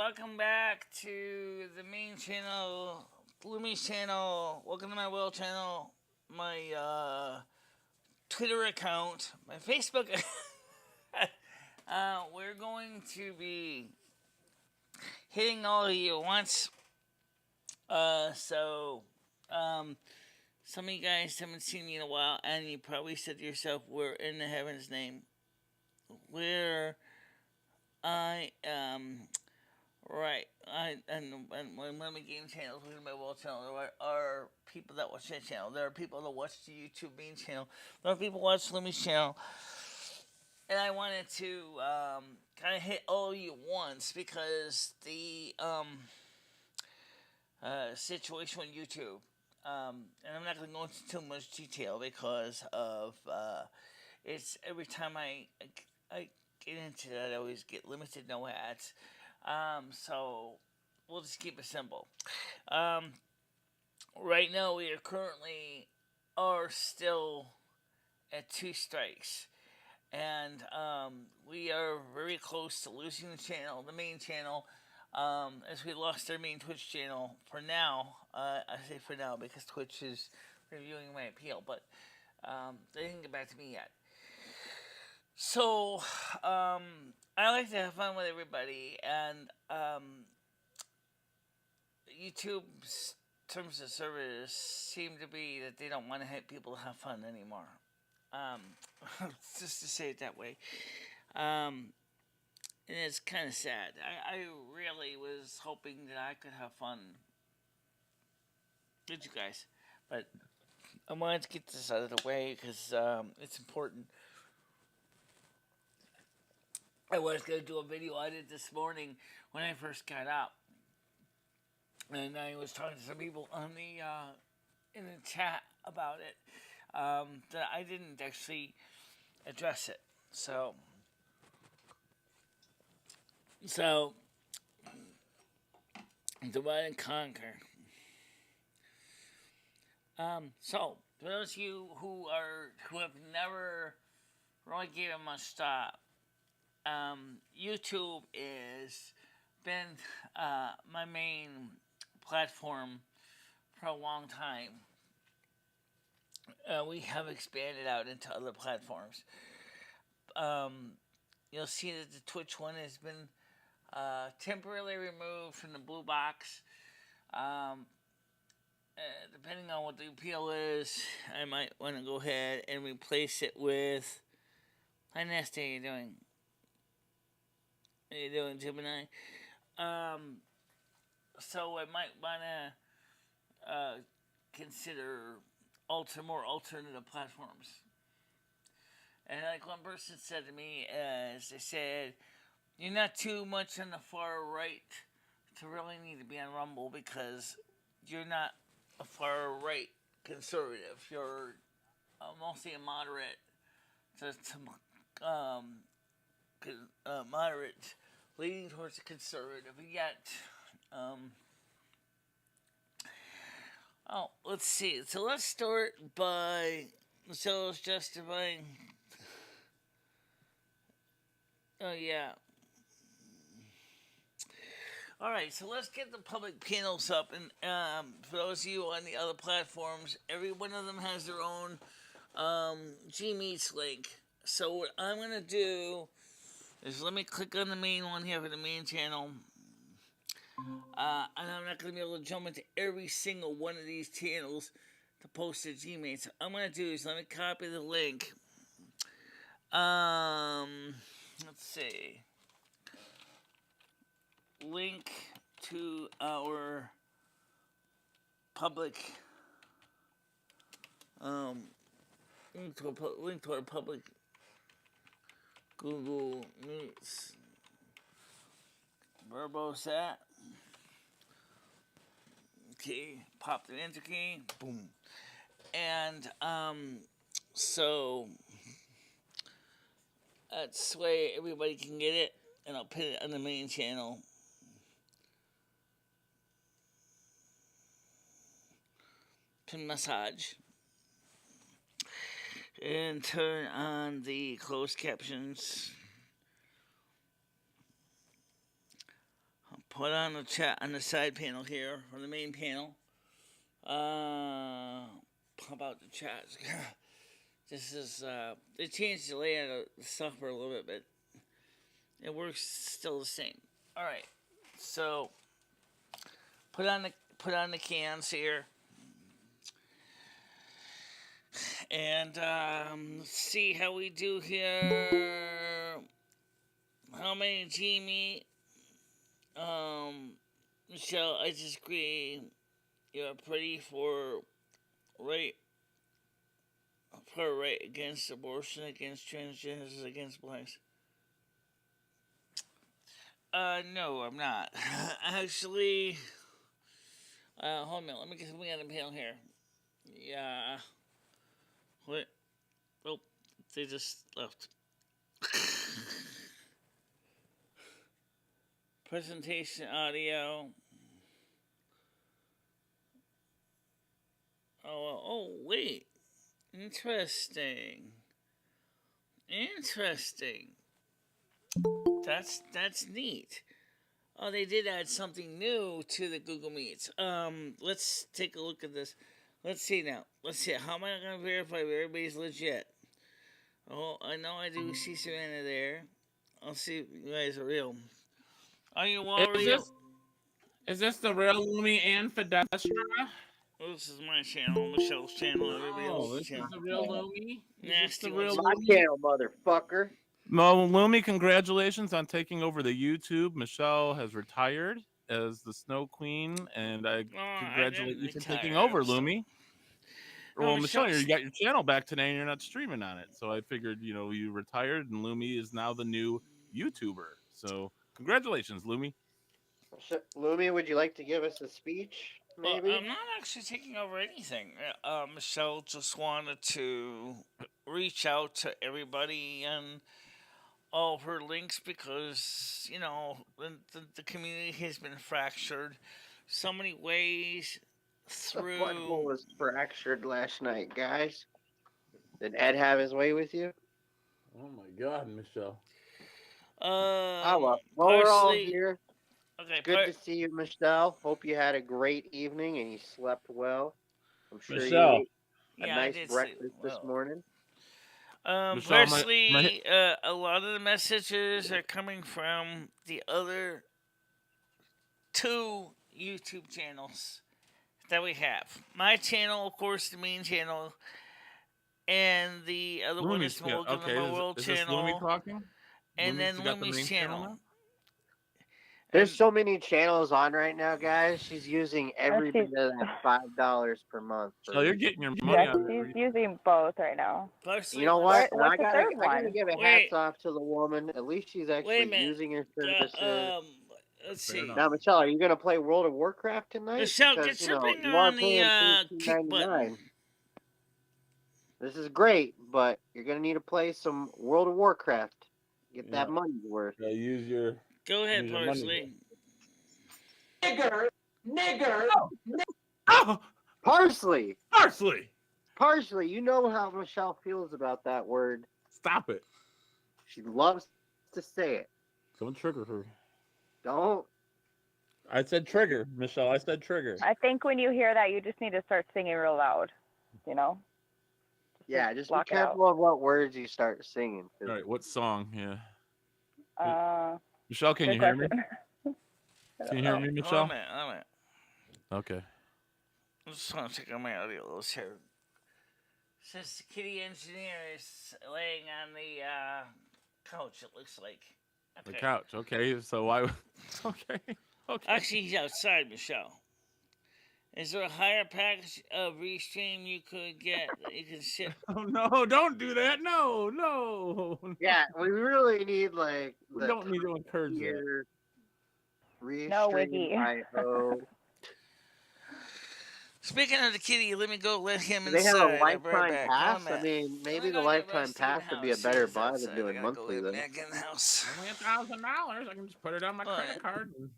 welcome back to the main channel, Lumi's channel. Welcome to my Will channel, my Twitter account, my Facebook. We're going to be hitting all of you once. Some of you guys haven't seen me in a while, and you probably said to yourself, "Where in the heaven's name? Where I am." Right. And one of my game channels, one of my wall channel, there are people that watch that channel. There are people that watch the YouTube main channel. There are people that watch Lumi's channel. And I wanted to kind of hit all of you once because the situation with YouTube. And I'm not going to go into too much detail because of it's every time I get into that, I always get limited no ads. So we'll just keep it simple. Right now we are still at 2 strikes, and we are very close to losing the main channel, as we lost our main Twitch channel for now. I say for now because Twitch is reviewing my appeal, but they didn't get back to me yet. So, I like to have fun with everybody, and YouTube's terms of service seem to be that they don't want to have people have fun anymore. Just to say it that way. And it's kind of sad. I really was hoping that I could have fun with you guys, but I wanted to get this out of the way because it's important. I was going to do a video I did this morning when I first got up, and I was talking to some people on in the chat about it, that I didn't actually address it. So divide and conquer. So for those of you who have never really given much thought, YouTube is been my main platform for a long time. We have expanded out into other platforms. You'll see that the Twitch one has been temporarily removed from the blue box. Depending on what the appeal is, I might want to go ahead and replace it with. Hi, Nasty, how you doing? How you doing, Gemini? So I might want to consider more alternative platforms. And like one person said to me, as they said, you're not too much on the far right to really need to be on Rumble because you're not a far right conservative. You're mostly a moderate moderate, leaning towards a conservative, yet, let's see. So let's start by Michelle's justifying. Oh, yeah. Alright, so let's get the public panels up, and for those of you on the other platforms, every one of them has their own Gmeets link. So what I'm going to do is let me click on the main one here for the main channel. And I'm not going to be able to jump into every single one of these channels to post to Gmail. So what I'm going to do is let me copy the link. Let's see. Link to our public link to our public Google Meets. Verbosat. Okay, pop the enter key. Boom. And so that's the way everybody can get it, and I'll put it on the main channel. Pin massage. And turn on the closed captions. I'll put on the chat on the side panel here or the main panel. Pop out the chat. This is they changed the layout of the software a little bit, but it works still the same. All right, so put on the cans here, and let's see how we do here. How many Jamie? Michelle, I just agree. You're pretty right for right against abortion, against transgenders, against blacks. No, I'm not. Actually, hold on. Let me get something on the panel here. Yeah. What? Oh, they just left. Presentation audio. Oh, wait. Interesting. That's neat. Oh, they did add something new to the Google Meets. Let's take a look at this. Let's see now. Let's see. How am I gonna verify if everybody's legit? Oh, I know I do see Savannah there. I'll see if you guys are real. Are you all real? Is this the real Lumi and Fidestra? Oh, this is my channel, Michelle's channel, everybody else's channel. Is the real Lumi? Nasty the real My channel, motherfucker. No, Lumi, congratulations on taking over the YouTube. Michelle has retired as the Snow Queen, and I congratulate you for taking over, Lumi. Well, Michelle, you got your channel back today, and you're not streaming on it. So I figured, you retired, and Lumi is now the new YouTuber. So congratulations, Lumi. Lumi, would you like to give us a speech? Maybe. Well, I'm not actually taking over anything. Michelle just wanted to reach out to everybody and all of her links because the community has been fractured so many ways through. The butthole was fractured last night, guys. Did Ed have his way with you? Oh my God, Michelle. Well, we're all here. Okay, good to see you, Michelle. Hope you had a great evening and you slept well. I'm sure Michelle. you ate a nice breakfast this morning. Michelle, personally, a lot of the messages are coming from the other 2 YouTube channels that we have. My channel, of course, the main channel, and the other one is the Welcome to My World channel. Is Lumi talking? And then Lumi's channel. There's so many channels on right now, guys. She's using every bit of that $5 per month. So you're getting your money on she's using both right now. You know what? I gotta give a hats off to the woman. At least she's actually using her services. Let's see. Now, Michelle, are you gonna play World of Warcraft tonight? Michelle, get your finger on the kick button. This is great, but you're gonna need to play some World of Warcraft. Get that money's worth. Yeah, use your. Go ahead, Parsley. Nigger. Oh! Parsley. Parsley. You know how Michelle feels about that word. Stop it. She loves to say it. Don't trigger her. Don't. I said trigger, Michelle. I said trigger. I think when you hear that, you just need to start singing real loud. Yeah, just be careful of what words you start singing. All right, what song? Yeah. Michelle, can you hear me? Can you hear me, Michelle? I'm in. Okay. I just want to check on my audio list here. Says the kitty engineer is laying on the couch, it looks like. Okay. The couch, okay. So why? Okay. Actually, he's outside, Michelle. Is there a higher package of Restream you could get that you can ship? Oh, no, don't do that. No. Yeah, we really need, like, we don't need to encourage that. Restream.io. Speaking of the kitty, let me go let him inside. They have a lifetime pass? I mean, maybe the lifetime pass would be a better buy than doing monthly. Only $1,000. I can just put it on my credit card and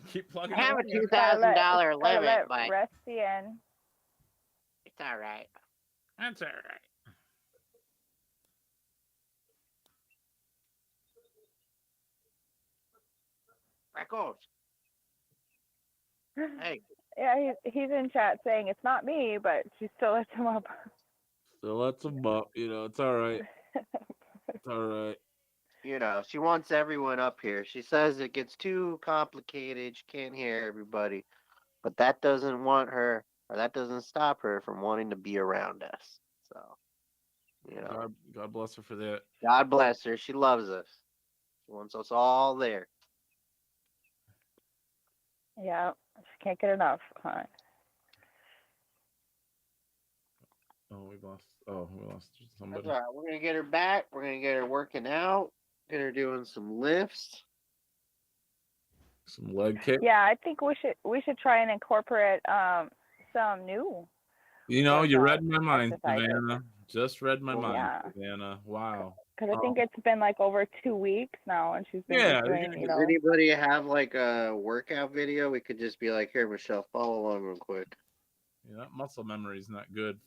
keep plugging it. I have a $2,000 limit, but Rusty in. It's all right. That's all right. Freckles. Hey. Yeah, he's in chat saying it's not me, but she still lets him up. Still lets him up. It's all right. It's all right. She wants everyone up here. She says it gets too complicated. She can't hear everybody. But that doesn't that doesn't stop her from wanting to be around us. So, God bless her for that. God bless her. She loves us. She wants us all there. Yeah, she can't get enough. Huh? We lost somebody. That's all right. We're going to get her back. We're going to get her working out. Get her doing some lifts. Some leg kick. Yeah, I think we should try and incorporate some new. You read my mind, exercises. Savannah. Just read my mind, yeah. Savannah. Wow. Because I think it's been like over 2 weeks now, and she's been just doing, Does anybody have like a workout video? We could just be like, here, Michelle, follow along real quick. Yeah, that muscle memory is not good.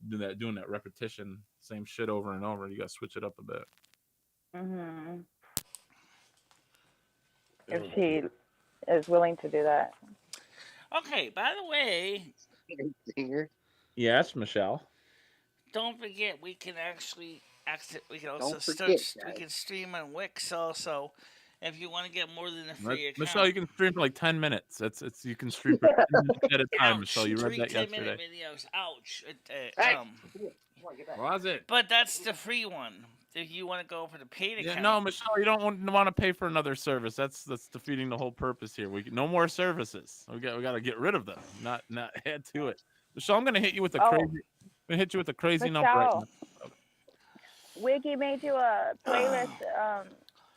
Doing that repetition, same shit over and over. You got to switch it up a bit. Mm-hmm. If she is willing to do that. Okay, by the way, yes, Michelle. Don't forget we can actually we can also we can stream on Wix also. If you want to get more than a free account. Michelle, you can stream for like 10 minutes. You can stream for 10 minutes at a time, Michelle. You read that yesterday. 10-minute videos. Ouch. Was it? But that's the free one. If you want to go for the paid account. No, Michelle, you don't want to pay for another service. That's defeating the whole purpose here. No more services. We got to get rid of them. Not add to it. Michelle, I'm gonna hit you with a crazy. I'm gonna hit you with a crazy number right now. Wiggy made you a playlist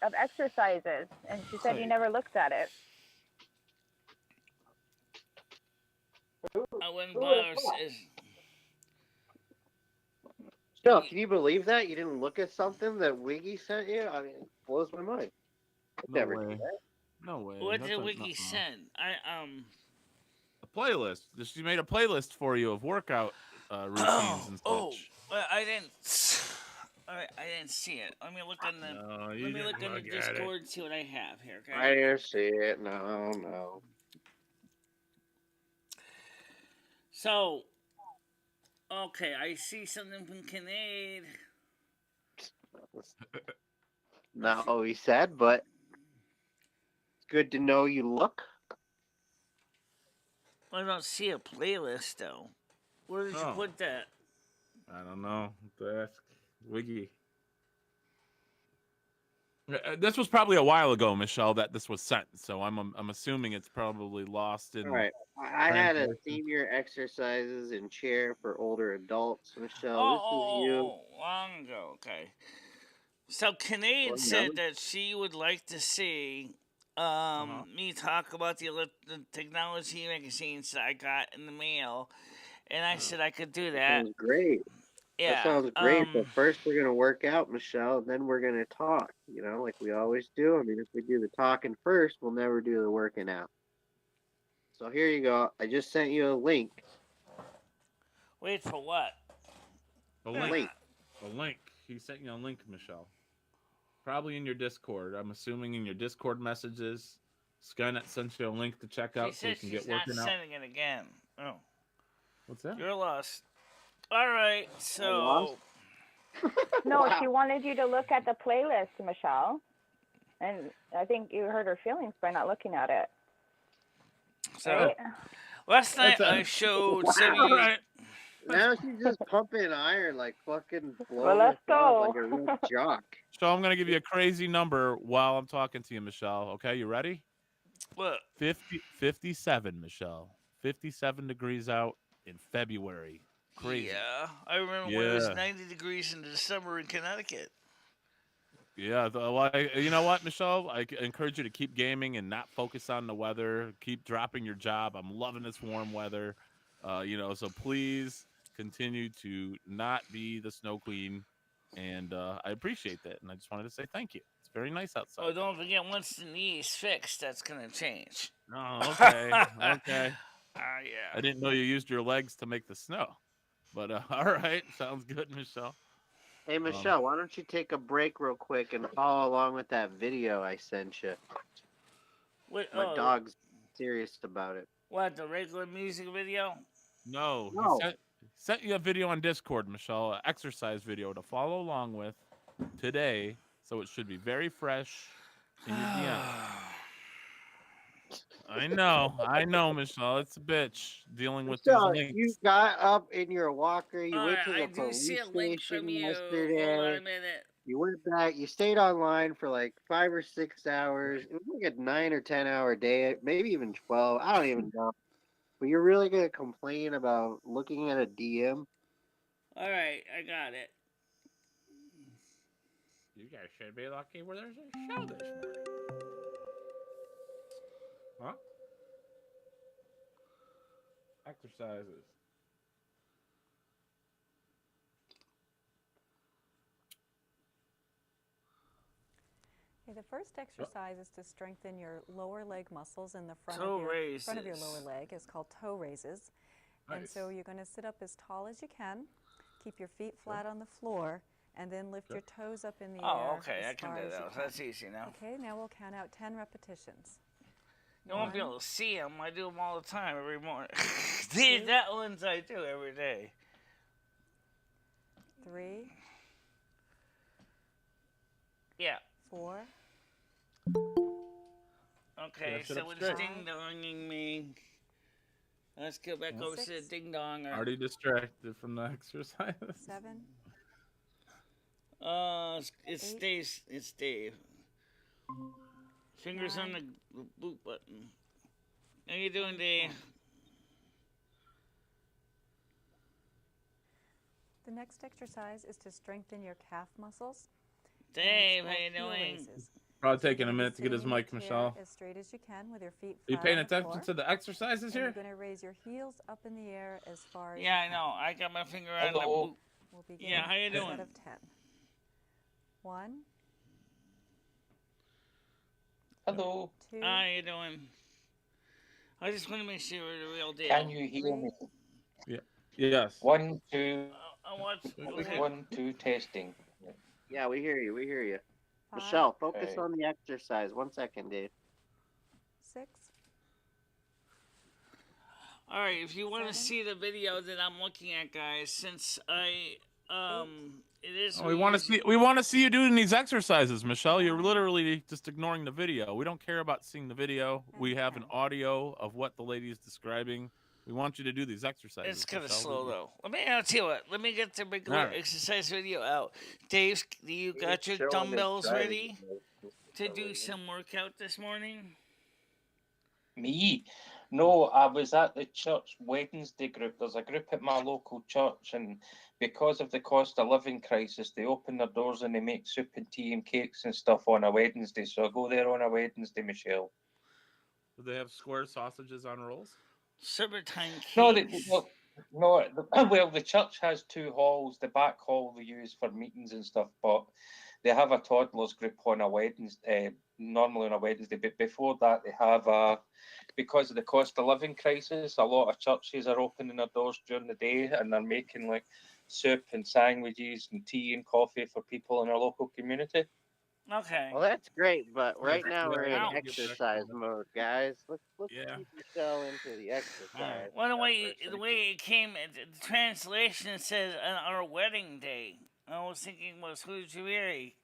of exercises, and she said you never looked at it. I wouldn't bother. Michelle, can you believe that? You didn't look at something that Wiggy sent you? I mean, it blows my mind. No way. No way. What did Wiggy send? A playlist. She made a playlist for you of workout routines and such. Oh, well, I didn't see it. Let me look in the Discord and see what I have here. Okay? I didn't see it. No. So, okay, I see something from Kinnaid. Not what we said, but it's good to know you look. I don't see a playlist though. Where did you put that? I don't know. Ask Wiggy. This was probably a while ago, Michelle, that this was sent. So I'm assuming it's probably lost in. All right. I had a senior exercises in chair for older adults, Michelle. This is you. Long ago. Okay. So Kinnaid said that she would like to see me talk about the technology magazines that I got in the mail, and I said I could do that. That sounds great. Yeah, that sounds great. But first, we're gonna work out, Michelle, and then we're gonna talk. Like we always do. I mean, if we do the talking first, we'll never do the working out. So here you go. I just sent you a link. Wait for what? A link. A link. He sent you a link, Michelle. Probably in your Discord. I'm assuming in your Discord messages. Skynet sent you a link to check out so you can get working out. She's not sending it again. Oh. What's that? You're lost. All right, so. No, she wanted you to look at the playlist, Michelle. And I think you hurt her feelings by not looking at it. So, right? Last night I showed some of you. Right. Now she's just pumping iron like fucking Well, let's go. Like a real jock. So I'm going to give you a crazy number while I'm talking to you, Michelle. Okay, you ready? What? 57, Michelle. 57 degrees out in February. Crazy. Yeah, I remember when it was 90 degrees in December in Connecticut. Yeah, you know what, Michelle? I encourage you to keep gaming and not focus on the weather. Keep dropping your job. I'm loving this warm weather. So please continue to not be the snow queen. And I appreciate that. And I just wanted to say thank you. It's very nice outside. Oh, don't forget, once the knee is fixed, that's going to change. Oh, okay. Okay. Yeah. I didn't know you used your legs to make the snow. But all right. Sounds good, Michelle. Hey, Michelle, why don't you take a break real quick and follow along with that video I sent you? Wait, My dog's serious about it. What, the regular music video? No, No. he sent you a video on Discord, Michelle, an exercise video to follow along with today, so it should be very fresh in your DM. I know, Michelle. It's a bitch dealing with these So you links. got up in your walker. You went Alright, to I the do see police a link from station you. Hold on a yesterday. minute. You went back. You stayed online for like 5 or 6 hours. It was like a 9 or 10 hour day, maybe even 12. I don't even know. But you're really gonna complain about looking at a DM? Alright, I got it. You guys should be lucky where there's a show this morning. Huh? Exercises. Okay, the first exercise is to strengthen your lower leg muscles in the front Toe of your raises. lower leg. It's called toe raises. And Nice. so you're going to sit up as tall as you can, keep your feet flat on the floor, and then lift your toes up in the air. Oh, okay, I as can far do as you that. can. That's easy now. Okay, now we'll count out 10 repetitions. You won't be One, able to see them. I do them all the time, every morning. Two. That ones I do every day. 3, Yeah. 4, Okay, Yeah, sit so up it's straight. ding-donging me. Let's go back over to the 6. ding-donger. Already distracted from the exercise. 7, It's 8. Dave. It's Dave. Fingers on 9. the boot button. How you doing, Dave? The next exercise is to strengthen your calf muscles. Dave, And how it's you called heel doing? raises. Probably So you're taking a gonna be minute to get his sitting in mic, your chair Michelle. as straight as you can with your feet Are you flat paying on the attention floor. to the exercises And here? you're going to raise your heels up in the air as far as Yeah, you I can. know. I got my finger on the Hello. boot. We'll begin Yeah, how you with a doing? set of 10. 1, Hello. 2, How you doing? I just want to make sure you're the real deal. Can you hear me? Yes. 1, 2, I watch. Okay. 1, 2, testing. Yeah, we hear you. We hear you. 5, Michelle, focus Okay. on the exercise. 1 second, Dave. 6, All right, if you want to 7. see the video that I'm looking at, guys, since it is. Oh, we want to see you doing these exercises, Michelle. You're 9, literally just ignoring the video. We don't care about seeing the video. We And have an 10. audio of what the lady is describing. We want you to do these exercises. It's kind of Michelle. slow though. I'll tell you what. Let me get the regular All right. exercise video out. Dave, do you got your dumbbells ready to do some workout this morning? Me? No, I was at the church Wednesday group. There's a group at my local church, and because of the cost of living crisis, they open their doors and they make soup and tea and cakes and stuff on a Wednesday. So I go there on a Wednesday, Michelle. Do they have square sausages on rolls? Serpentine No, cakes. well, the church has 2 halls. The back hall they use for meetings and stuff, but they have a toddlers group on a Wednesday, normally on a Wednesday. But before that, they have because of the cost of living crisis, a lot of churches are opening their doors during the day and they're making like soup and sandwiches and tea and coffee for people in our local community. Okay. Well, that's great, but right Yeah, now we're in I'll get back to exercise that. mode, guys. Let's Yeah. keep Michelle into the exercise. Well, the stuff way for a the way it came, the translation says on our wedding day. I was thinking, who did you marry?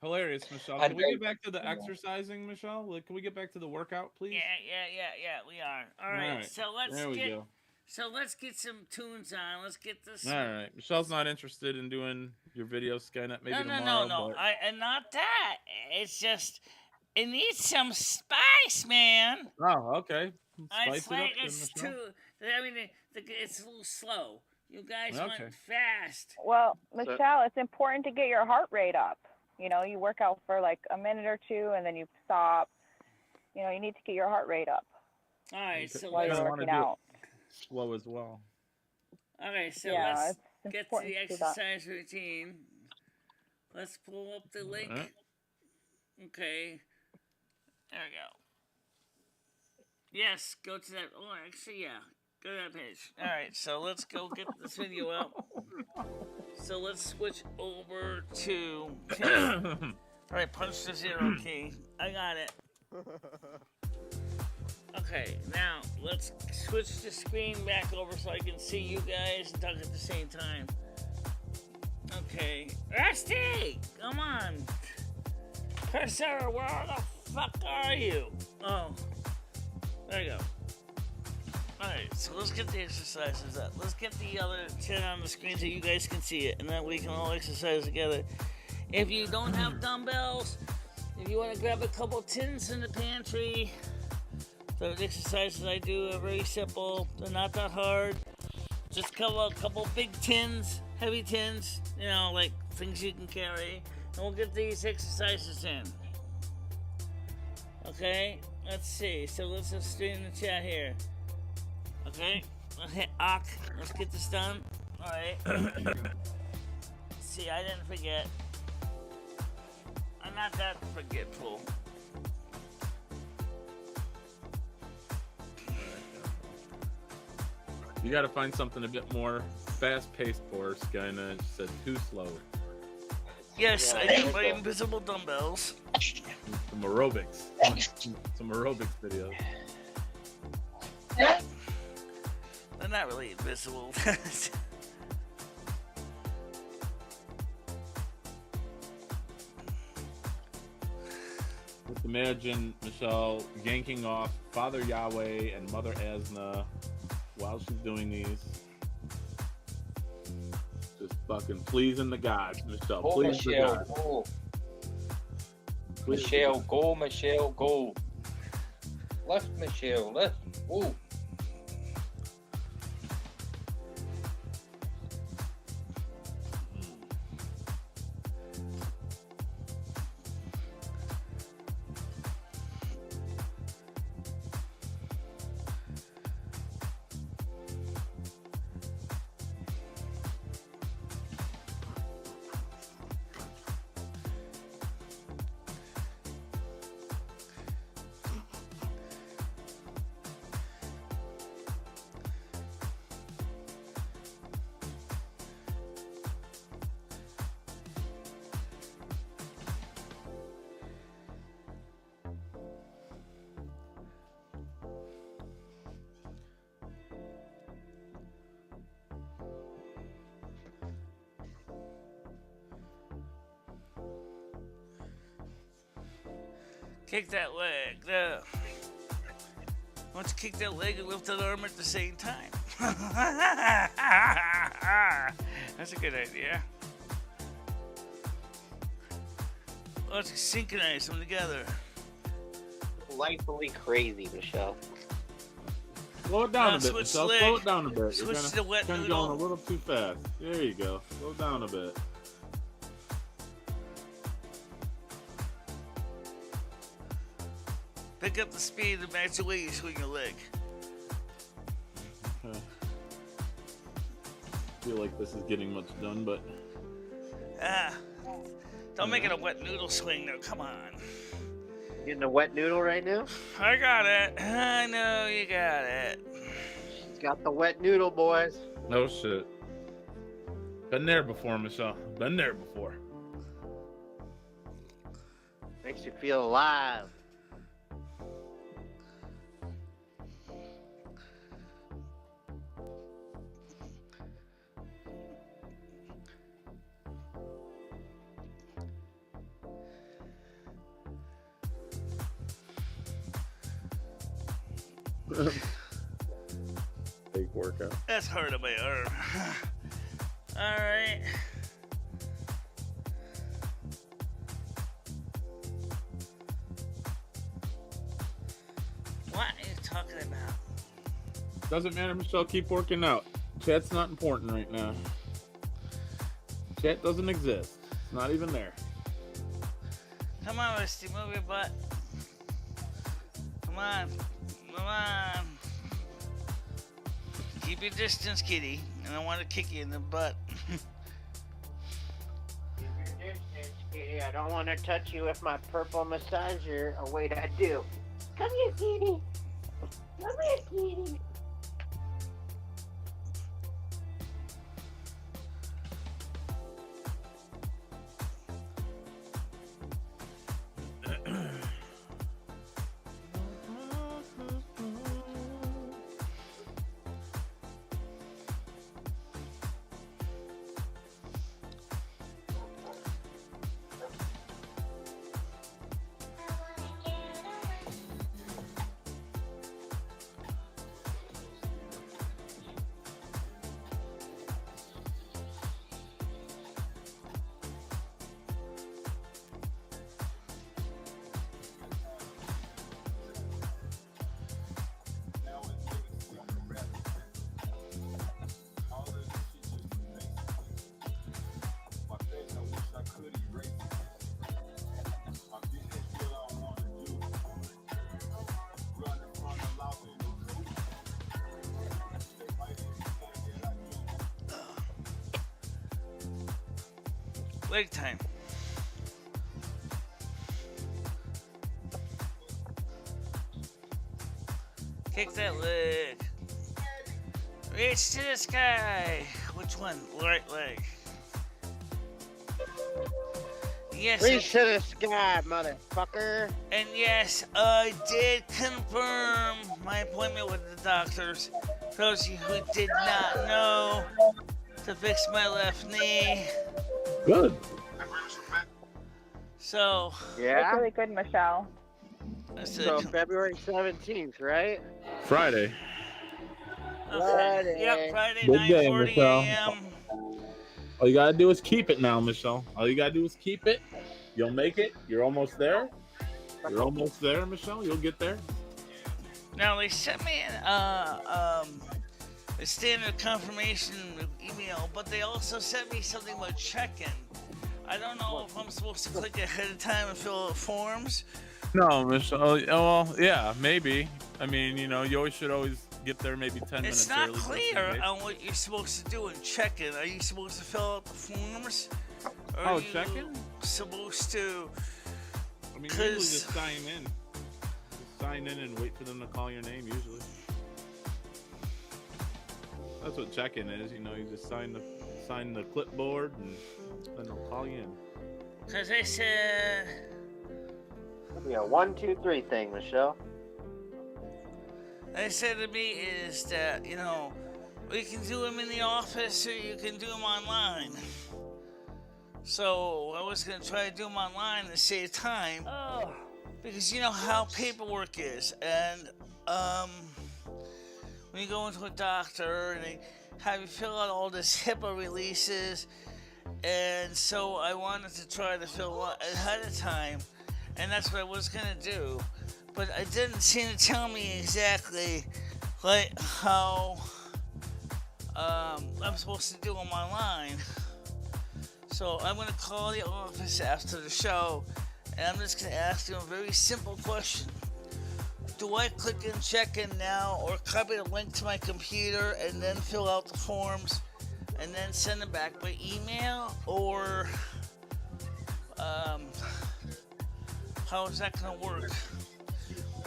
Hilarious, Michelle. And Can we get back to the exercising, Michelle? Like, can we get back to the workout, please? Yeah. We are. All right. So There we go. let's get some tunes on. Let's get this. All right. Michelle's not interested in doing your video Skynet maybe tomorrow. No. But... And not that. It's just it needs some spice, man. Oh, okay. It's Spice it like up, then, it's Michelle. too. I mean, it's a little slow. You guys Okay. went fast. Well, Michelle, it's important to get your heart rate up. You know, you work out for like a minute or two and then you stop. You know, you need to get your heart rate up All right, so while Kinda you're wanna working do it out. slow as well. okay, so Yeah, let's it's get to important the to do that. exercise routine. Let's pull up the link. Alright. Okay. There we go. Yes, go to that. Oh, actually, yeah. Go to that page. All right, so let's go get this video out. So let's switch over to. All right, punch the 0 key. I got it. Okay, now let's switch the screen back over so I can see you guys and talk at the same time. Okay, Rusty, come on. Cursor, where the fuck are you? Oh, there you go. Alright, so let's get the exercises up. Let's get the other 10 on the screen so you guys can see it, and then we can all exercise together. If you don't have dumbbells, if you want to grab a couple tins in the pantry, the exercises I do are very simple. They're not that hard. Just cover a couple big tins, heavy tins, you know, like things you can carry. And we'll get these exercises in. Okay, let's see. So let's just stay in the chat here. Okay, let's hit Ock. Let's get this done. Alright. See, I didn't forget. I'm not that forgetful. You got to find something a bit more fast-paced for us. Kinda said too slow. Yes, I do my invisible dumbbells. Some aerobics. Some aerobics videos. They're not really invisible. Just imagine Michelle yanking off Father Yahweh and Mother Asna while she's doing these. Just fucking pleasing the gods, Michelle. Go, Please the Michelle, gods. go. Please Michelle, go, Michelle, go. Lift, Michelle, lift. Go. Kick that leg. Why don't you kick that leg and lift that arm at the same time? That's a good idea. Let's synchronize them together. Delightfully crazy, Michelle. Slow it down a bit, switch Michelle. leg. Slow it down a bit. Switch You're to the wet kind of noodle. going a little too fast. There you go. Slow down a bit. Pick up the speed and match the way you swing your leg. Okay. Feel like this is getting much done, but Don't make it a wet noodle swing though, come on. Getting a wet noodle right now? I got it. I know you got it. She's got the wet noodle, boys. no shit. Been there before, Michelle. Been there before. Makes you feel alive. Big workout. That's hard on my arm. Alright. What are you talking about? Doesn't matter, Michelle. Keep working out. Chat's not important right now. Chat doesn't exist. It's not even there. Come on, Rusty, move your butt. Come on. Come on. Keep your distance, kitty. And I want to kick you in the butt. Keep your distance, kitty. I don't want to touch you with my purple massager. Oh, wait, I do. Come here, kitty. Come here, kitty. leg time. Kick that leg. Reach to the sky. Which one? Right leg. Yes. Reach to the sky, motherfucker. And yes, I did confirm my appointment with the doctors. For those of you who did not know, to fix my left knee. Good. So. Yeah. That's really good, Michelle. So February 17th, right? Friday. Okay. Friday. Yep, Friday, Good day, 9:40 Michelle. a.m. All you gotta do is keep it now, Michelle. All you gotta do is keep it. You'll make it. You're almost there. You're almost there, Michelle. You'll get there. Now they sent me a standard confirmation email, but they also sent me something about check-in. I don't know if I'm supposed to click ahead of time and fill out forms. No, Michelle. Oh, well, yeah, maybe. I mean, you know, you should always get there maybe 10 minutes It's not early. clear on what you're supposed to do in check-in. Are you supposed to fill out the forms? Or Oh, are you check-in? supposed to? I mean, usually just sign in. Just sign in and wait for them to call your name, usually. That's what check-in is, you know, you just sign the clipboard and then they'll call you in. Because they said... It'll be a 1, 2, 3 thing, Michelle. They said to me is that, you know, we can do them in the office or you can do them online. So I was going to try to do them online to save time. Because you know how paperwork is. And when you go into a doctor and they have you fill out all this HIPAA releases. And so I wanted to try to fill out ahead of time. And that's what I was going to do. But it didn't seem to tell me exactly like how I'm supposed to do them online. So I'm going to call the office after the show and I'm just going to ask them a very simple question. Do I click and check in now or copy the link to my computer and then fill out the forms and then send them back by email? Or how is that going to work?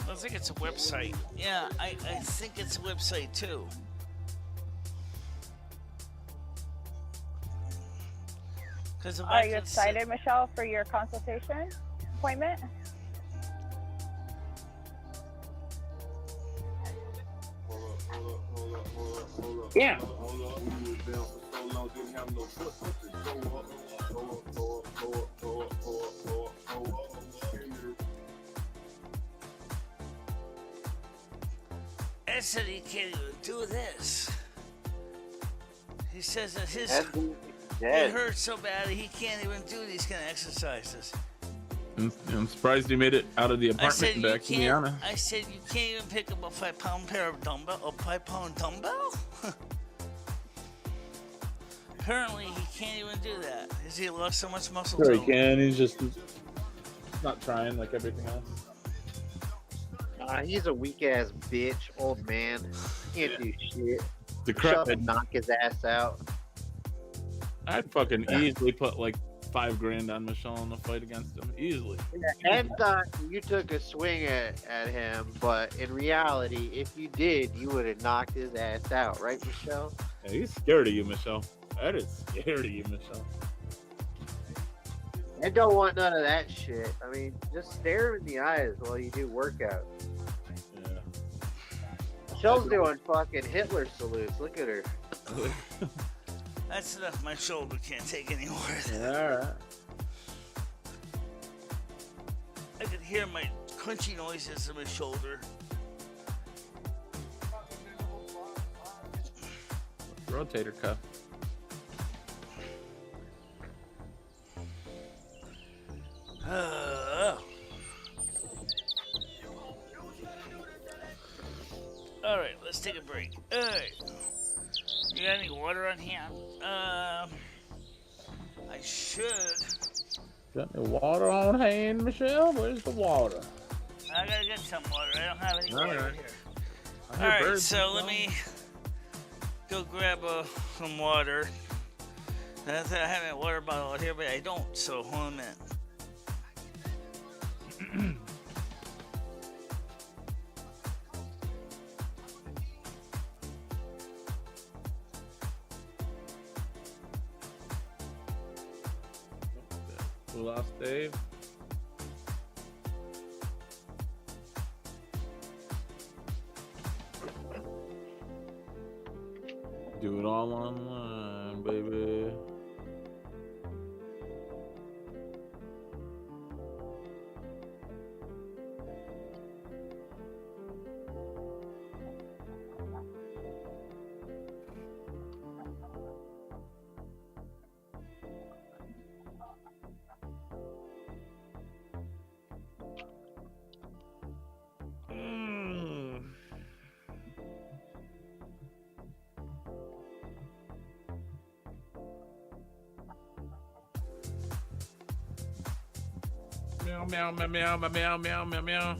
I think it's a website. Yeah, I think it's a website too. Are you excited, Michelle, for your consultation appointment? Yeah. Ed said he can't even do this. He says that his it hurts so bad he can't even do these kind of exercises. I'm surprised he made it out of the apartment and back to Indiana. I said you can't even pick up a 5-pound pair of dumbbell, a 5-pound dumbbell? Apparently he can't even do that. Has he lost so much muscle Sure tone? he can. He's just not trying like everything else. He's a weak ass bitch, old man. Can't do shit. Decrepit. Knock his ass out. I'd fucking easily put like $5,000 on Michelle in the fight against him. Easily. Ed thought you took a swing at him, but in reality, if you did, you would have knocked his ass out, right, Michelle? Yeah, he's scared of you, Michelle. Ed is scared of you, Michelle. Ed don't want none of that shit. I mean, just stare him in the eyes while you do workouts. Yeah. Michelle's doing fucking Hitler salutes. Look at her. That's enough. My shoulder can't take any more. Alright. I could hear my crunchy noises in my shoulder. Rotator cuff. Alright, let's take a break. Alright. You got any water on hand? I should. Got any water on hand, Michelle? Where's the water? I gotta get some water. I don't have any water Alright. here. I hear Alright, birds so and let me go grab some water. That's I have a water bottle out here, but I don't. So hold on a minute. We lost Dave. Do it all online, baby. Meow, meow, meow, meow, meow, meow, meow, meow.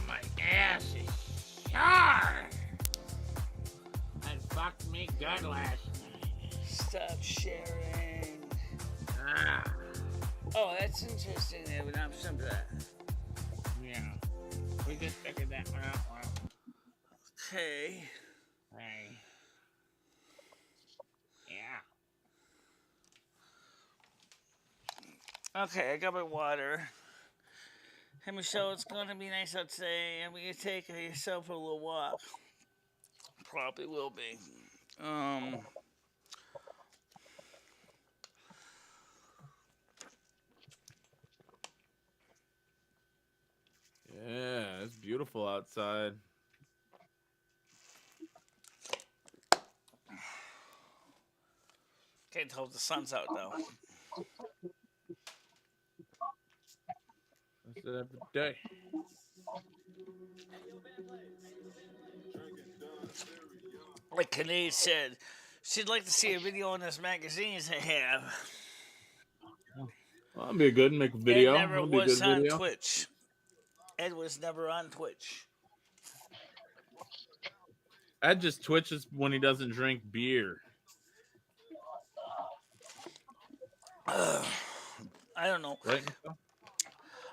My ass is sore. I fucked me good last night. Stop sharing. Ah. Oh, that's interesting. They have an option for that. Yeah. We just figured that one out. Okay. Hey. Yeah. Okay, I got my water. Hey, Michelle, it's going to be nice out today. I'm going to take yourself for a little walk. Probably will be. Yeah, it's beautiful outside. Can't tell if the sun's out, though. That's it every day. Like Kane said, she'd like to see a video on this magazines I have. Well, that'd be good. Make a video. Ed never That'll be a was good on video. Twitch. Ed was never on Twitch. Ed just twitches when he doesn't drink beer. I don't know. Right, Michelle?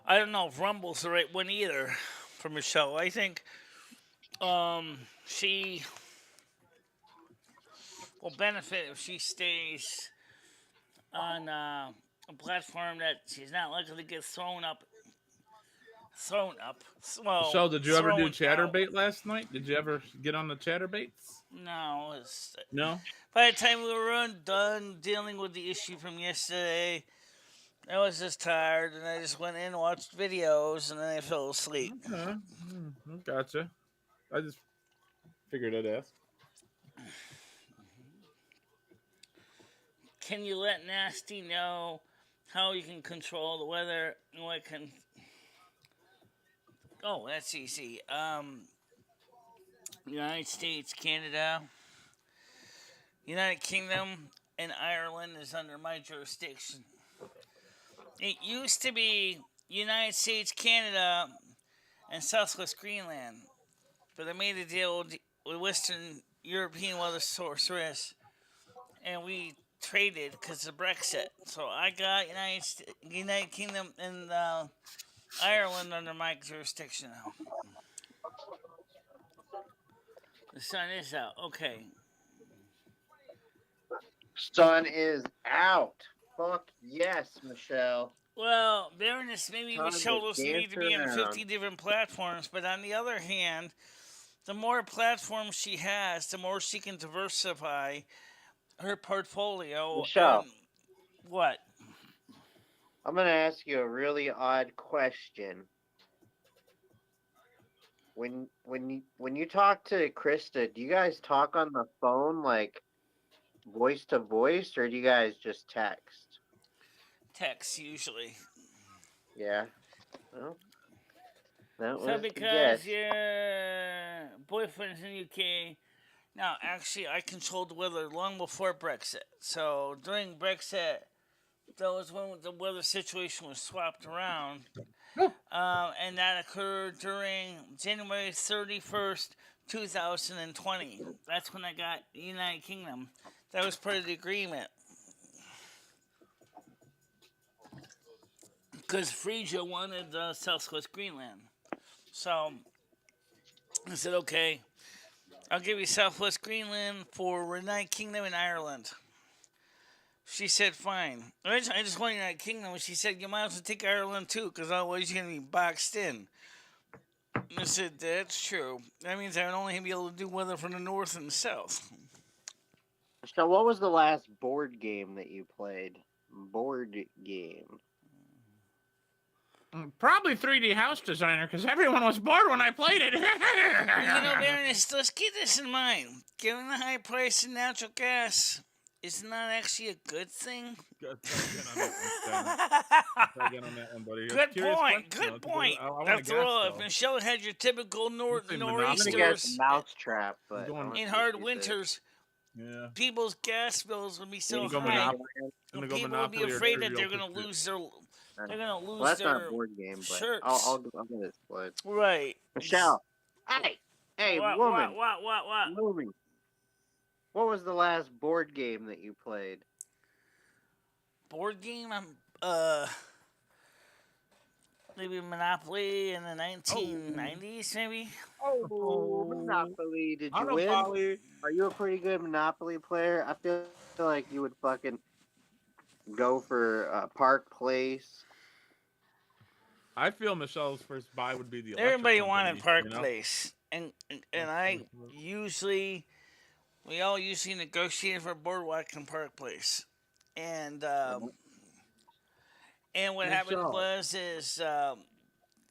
I don't know if Rumble's the right one either for Michelle. I think she will benefit if she stays on a platform that she's not likely to get thrown up. Well, Michelle, did you ever do thrown out. Chatterbait last night? Did you ever get on the Chatterbaits? No. No? By the time we were done dealing with the issue from yesterday, I was just tired, and I just went in and watched videos, and then I fell asleep. Okay. Gotcha. I just figured I'd ask. Can you let Nasty know how you can control the weather? What can? Oh, that's easy. United States, Canada, United Kingdom, and Ireland is under my jurisdiction. It used to be United States, Canada, and Southwest Greenland, but I made a deal with Western European Weather Sorceress, and we traded because of Brexit. So I got United Kingdom and Ireland under my jurisdiction now. The sun is out. Okay. Sun is out. Fuck yes, Michelle. Well, Baroness, maybe Time Michelle to doesn't need to be on dance 50 around. different platforms, but on the other hand, the more platforms she has, the more she can diversify her portfolio. Michelle. And what? I'm gonna ask you a really odd question. When you talk to Krista, do you guys talk on the phone like voice to voice, or do you guys just text? Text usually. Yeah. Well, that So was the because guess. your boyfriend's in UK, now actually I controlled the weather long before Brexit. So during Brexit, That was when the weather situation was swapped around. And that occurred during January 31st, 2020. That's when I got United Kingdom. That was part of the agreement. Because Frisia wanted Southwest Greenland. So I said, okay, I'll give you Southwest Greenland for United Kingdom and Ireland. She said, fine. Originally, I just wanted United Kingdom, and she said, you might as well take Ireland too, because otherwise you're going to be boxed in. And I said, that's true. That means I would only be able to do weather from the north and the south. So, what was the last board game that you played? Board game. Probably 3D House Designer, because everyone was bored when I played it. Baron, let's keep this in mind. Given the high price of natural gas, it's not actually a good thing. Good point. Good point. After all, if Michelle had your typical nor'easters, Mousetrap, but in hard winters, people's gas bills would be so high, and people would be afraid that they're going to lose their. They're gonna lose that's their not a board game, but shirts. I'll get it split. Right, Michelle. Hey, woman. What? Lumi. What was the last board game that you played? Board game? Maybe Monopoly in the 1990s, maybe. Oh, Monopoly! Did you win? Are you a pretty good Monopoly player? I feel like you would fucking go for Park Place. I feel Michelle's first buy would be the. Everybody wanted Park Place, and we all usually negotiated for Boardwalk and Park Place, and what happened was and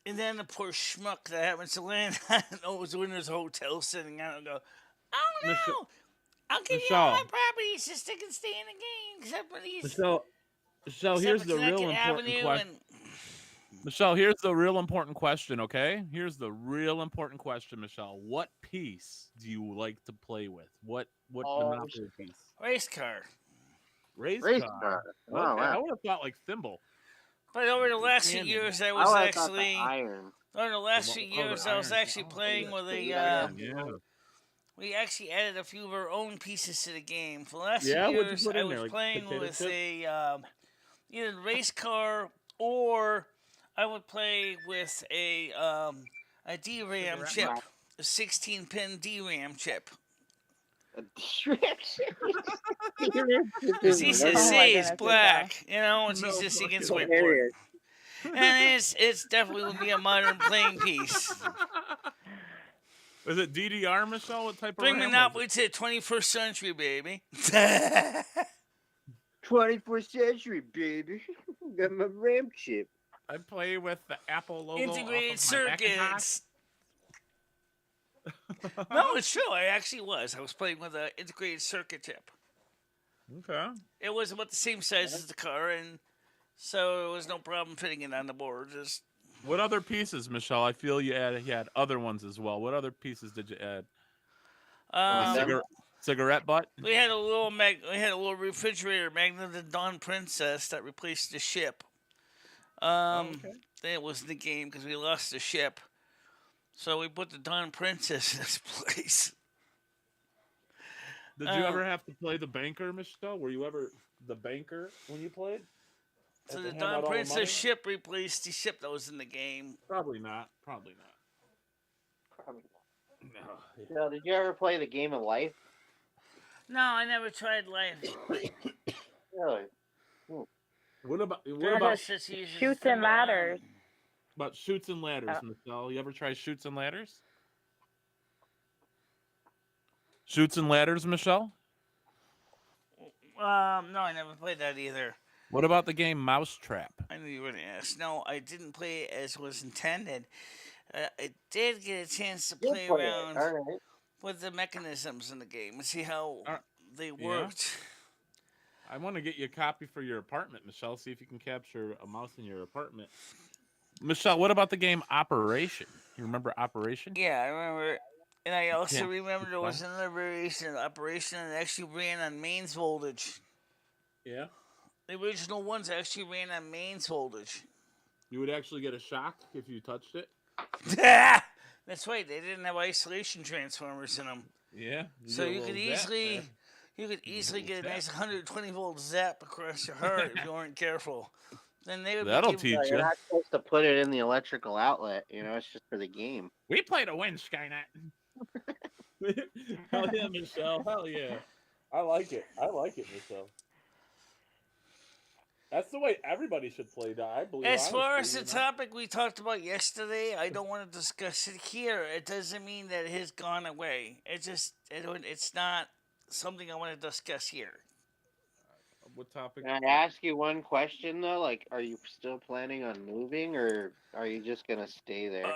then the poor schmuck that happens to land was when there's a hotel sitting out and go, oh no, I'll give you all my properties just so I can stay in the game except for these. So here's the real important question. Michelle, here's the real important question, okay? Here's the real important question, Michelle. What piece do you like to play with? What Monopoly piece? Race car. Race car. Oh, wow. I would have thought like thimble. But over the last few years, I was actually playing with a. We actually added a few of our own pieces to the game. For the last few years, I was playing with a either race car or I would play with a DRAM chip, a 16-pin DRAM chip. It's easy to say it's black, it's easy to see against whiteboard. And it's definitely would be a modern playing piece. Is it DDR, Michelle? What type of Bring Monopoly to the 21st century, baby. 21st century, baby. Got my RAM chip. I play with the Apple logo. Integrated circuits. No, it's true. I actually was. I was playing with an integrated circuit chip. Okay. It was about the same size as the car, and so it was no problem fitting it on the board. Just what other pieces, Michelle? I feel you had other ones as well. What other pieces did you add? Cigarette butt. We had a little refrigerator magnet, the Dawn Princess, that replaced the ship. It was the game because we lost the ship, so we put the Dawn Princess in its place. Did you ever have to play the banker, Michelle? Were you ever the banker when you played? So the Dawn Princess ship replaced the ship that was in the game. Probably not. No. So, did you ever play the game of life? No, I never tried life. Really? What about Chutes and ladders? About Chutes and Ladders, Michelle. You ever try Chutes and Ladders? Chutes and Ladders, Michelle? No, I never played that either. What about the game Mousetrap? I knew you were going to ask. No, I didn't play it as was intended. I did get a chance to play around with the mechanisms in the game and see how they worked. I want to get you a copy for your apartment, Michelle. See if you can capture a mouse in your apartment. Michelle, what about the game Operation? You remember Operation? Yeah, I remember. And I also remember there was another variation of Operation that actually ran on mains voltage. Yeah. The original ones actually ran on mains voltage. You would actually get a shock if you touched it. That's right. They didn't have isolation transformers in them. Yeah. So you could easily get a nice 120 volt zap across your heart if you weren't careful. Then they would That'll teach you. You're not supposed to put it in the electrical outlet. You know, it's just for the game. We play to win, Skynet. Hell yeah, Michelle. Hell yeah. I like it. Michelle. That's the way everybody should play, I believe. As far as the topic we talked about yesterday, I don't want to discuss it here. It doesn't mean that it has gone away. It's not something I want to discuss here. What topic? Can I ask you one question though? Like, are you still planning on moving, or are you just gonna stay there?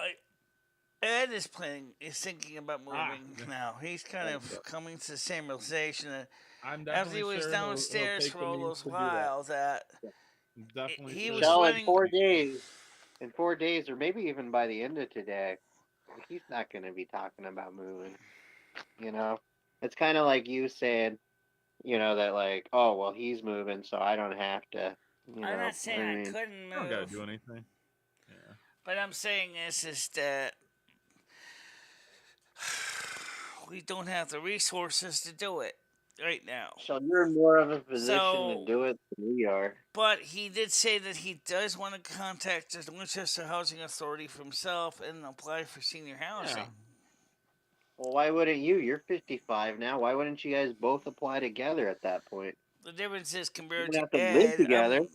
Ed is thinking about moving now. He's kind of coming to the same realization that after he was downstairs for all those while that he was running. In 4 days, or maybe even by the end of today, he's not going to be talking about moving. You know, it's kind of like you saying, you know, that like, oh well, he's moving, so I don't have to. You know, I'm not saying I couldn't move. I don't got to do anything. Yeah. But I'm saying is that we don't have the resources to do it right now. So you're in more of a position to do it than we are. But he did say that he does want to contact the Winchester Housing Authority for himself and apply for senior housing. Yeah. Well, why wouldn't you? You're 55 now. Why wouldn't you guys both apply together at that point? The difference is compared to Ed, live together.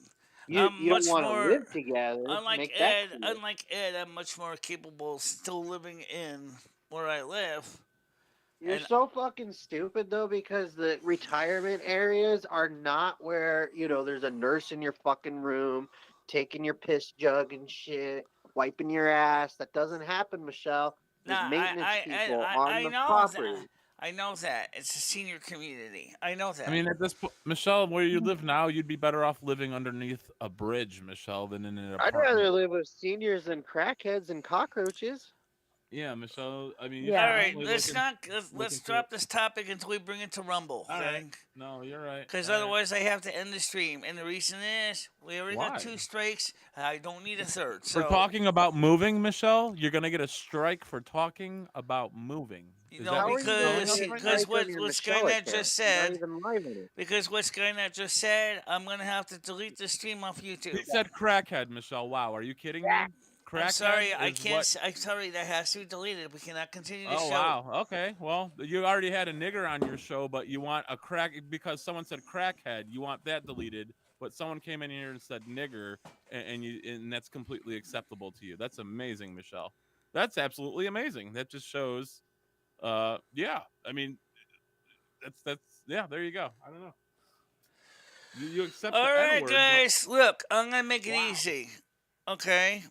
You don't want to live together. Unlike Ed, I'm much more capable still living in where I live. You're so fucking stupid, though, because the retirement areas are not where, you know, there's a nurse in your fucking room, taking your piss jug and shit, wiping your ass. That doesn't happen, Michelle. There's maintenance people on the property. I know that. It's a senior community. I know that. I mean, at this point, Michelle, where you live now, you'd be better off living underneath a bridge, Michelle, than in an apartment. I'd rather live with seniors than crackheads and cockroaches. Yeah, Michelle. I mean, all right. Let's drop this topic until we bring it to Rumble. All right. No, you're right. Because otherwise, I have to end the stream, and the reason is we already got 2 strikes. I don't need a third. So. For talking about moving, Michelle, you're gonna get a strike for talking about moving. Because what Skynet just said. Because what Skynet just said, I'm gonna have to delete the stream off YouTube. He said crackhead, Michelle. Wow, are you kidding me? I'm sorry, I can't. I'm sorry, that has to be deleted. We cannot continue the show. Oh wow. Okay. Well, you already had a nigger on your show, but you want a because someone said crackhead. You want that deleted, but someone came in here and said nigger, and that's completely acceptable to you. That's amazing, Michelle. That's absolutely amazing. That just shows. Yeah. I mean, that's yeah. There you go. I don't know. You accept. All right, guys. Look, I'm gonna make it easy. Okay.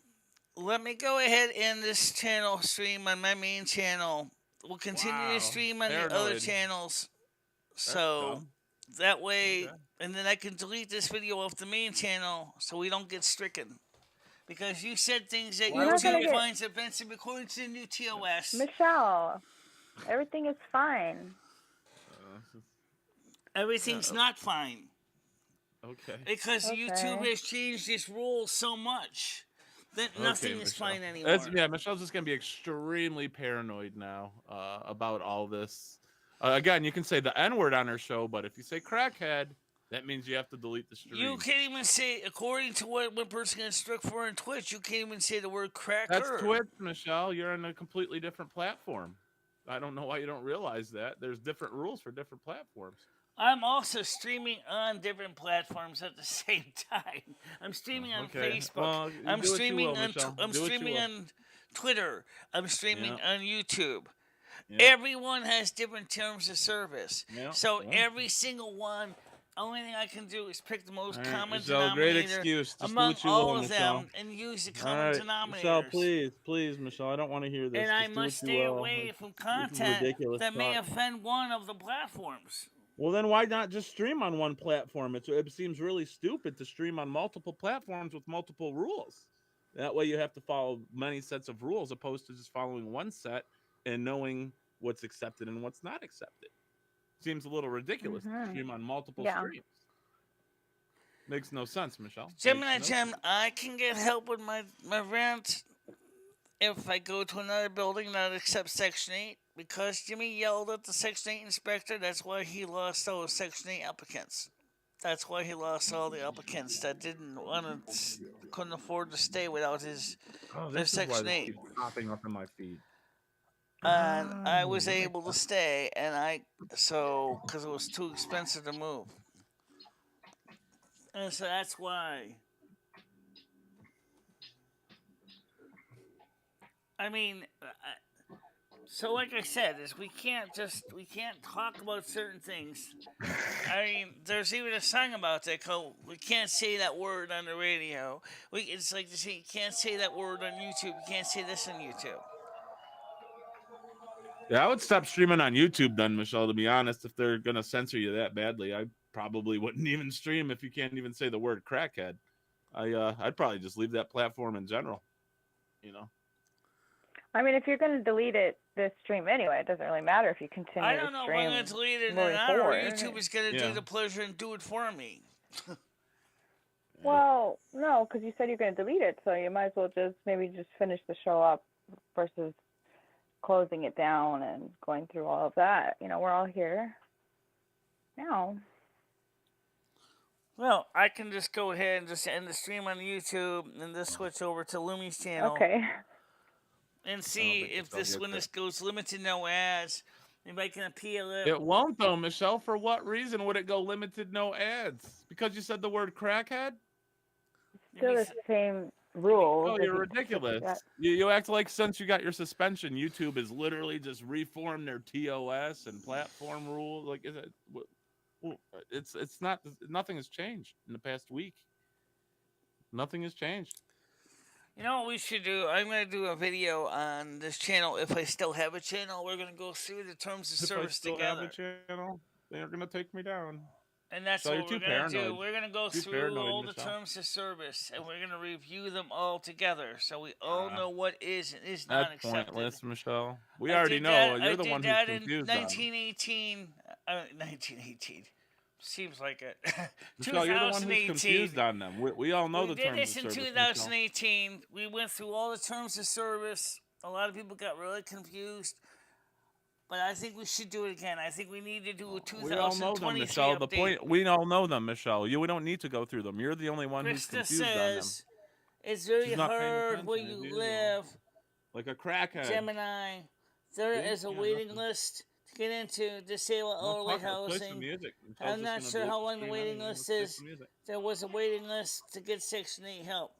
Let me go ahead and end this channel stream on my main channel. We'll continue to stream on the other channels. So that way, and then I can delete this video off the main channel so we don't get stricken. Because you said things that YouTube finds offensive according to the new TOS. Michelle, everything is fine. Everything's not fine. Okay. Because YouTube has changed its rules so much. That nothing is fine anymore. Michelle's just going to be extremely paranoid now about all this. Again, you can say the N-word on her show, but if you say crackhead, that means you have to delete the stream. You can't even say, according to what one person gets struck for on Twitch, you can't even say the word cracker. That's Twitch, Michelle. You're on a completely different platform. I don't know why you don't realize that. There's different rules for different platforms. I'm also streaming on different platforms at the same time. I'm streaming on Facebook. Well, I'm streaming on Twitter. I'm streaming on YouTube. Yeah. Everyone has different terms of service. Yeah. So every single one, only thing I can do is pick the most common denominator among all of them and use the common denominator. Michelle, please, Michelle, I don't want to hear this. And I must stay away from content that may offend one of the platforms. Well, then why not just stream on one platform? It seems really stupid to stream on multiple platforms with multiple rules. That way you have to follow many sets of rules opposed to just following one set and knowing what's accepted and what's not accepted. Seems a little ridiculous to stream on multiple streams. Makes no sense, Michelle. Gemini Gem, I can get help with my rent if I go to another building that accepts Section 8. Because Jimmy yelled at the Section 8 inspector, that's why he lost all the Section 8 applicants. That's why he lost all the applicants that couldn't afford to stay without their This is why Section this 8. keeps popping up in my feed. And I was able to stay, and because it was too expensive to move. And so that's why. I mean, so like I said, we can't talk about certain things. I mean, there's even a song about that called "We Can't Say That Word on the Radio." It's like to say you can't say that word on YouTube. You can't say this on YouTube. Yeah, I would stop streaming on YouTube then, Michelle, to be honest. If they're going to censor you that badly, I probably wouldn't even stream if you can't even say the word crackhead. I'd probably just leave that platform in general, you know. I mean, if you're going to delete this stream anyway, it doesn't really matter if you continue I don't know if I'm going to delete it or not, or YouTube is going to do the pleasure and do it for me. Well, no, because you said you're going to delete it, so you might as well just finish the show up versus closing it down and going through all of that. You know, we're all here now. Well, I can just go ahead and just end the stream on YouTube and just switch over to Lumi's channel. Okay. And see if this goes limited no ads. Anybody can appeal it. It won't though, Michelle. For what reason would it go limited no ads? Because you said the word crackhead? Still the same rules. Oh, you're ridiculous. You act like since you got your suspension, YouTube has literally just reformed their TOS and platform rules. Like, it's not. Nothing has changed in the past week. Nothing has changed. You know what we should do? I'm going to do a video on this channel. If I still have a channel, we're going to go through the terms of service together. If I still have a channel, they're going to take me down. And that's what we're going to do. We're going to go through all the terms of service, and we're going to review them all together, so we all know what is and is not accepted. That's pointless, Michelle. We already know. You're the one who's confused. 1918. 1918. Seems like it. Michelle, you're the one who's confused on them. We all know the terms of service. We did this in 2018. Michelle. We went through all the terms of service. A lot of people got really confused. But I think we should do it again. I think we need to do a 2023 We all know them, Michelle. Update. The point, we all know them, Michelle. We don't need to go through them. You're the only one who's confused on them. It's very hard where you live. Like a crackhead. Gemini. There is a waiting list to get into disabled elderly housing. I'm not sure how long the waiting list is. There was a waiting list to get Section 8 help.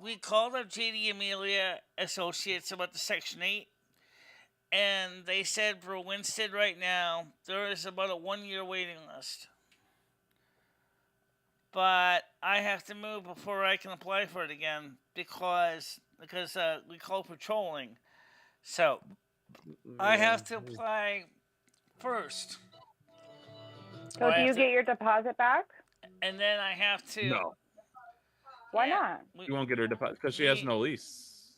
We called up JD Amelia Associates about the Section 8. And they said for Winston right now, there is about a 1-year waiting list. But I have to move before I can apply for it again because we call patrolling. So I have to apply first. So do you get your deposit back? And then I have to. No. Why not? You won't get her deposit because she has no lease.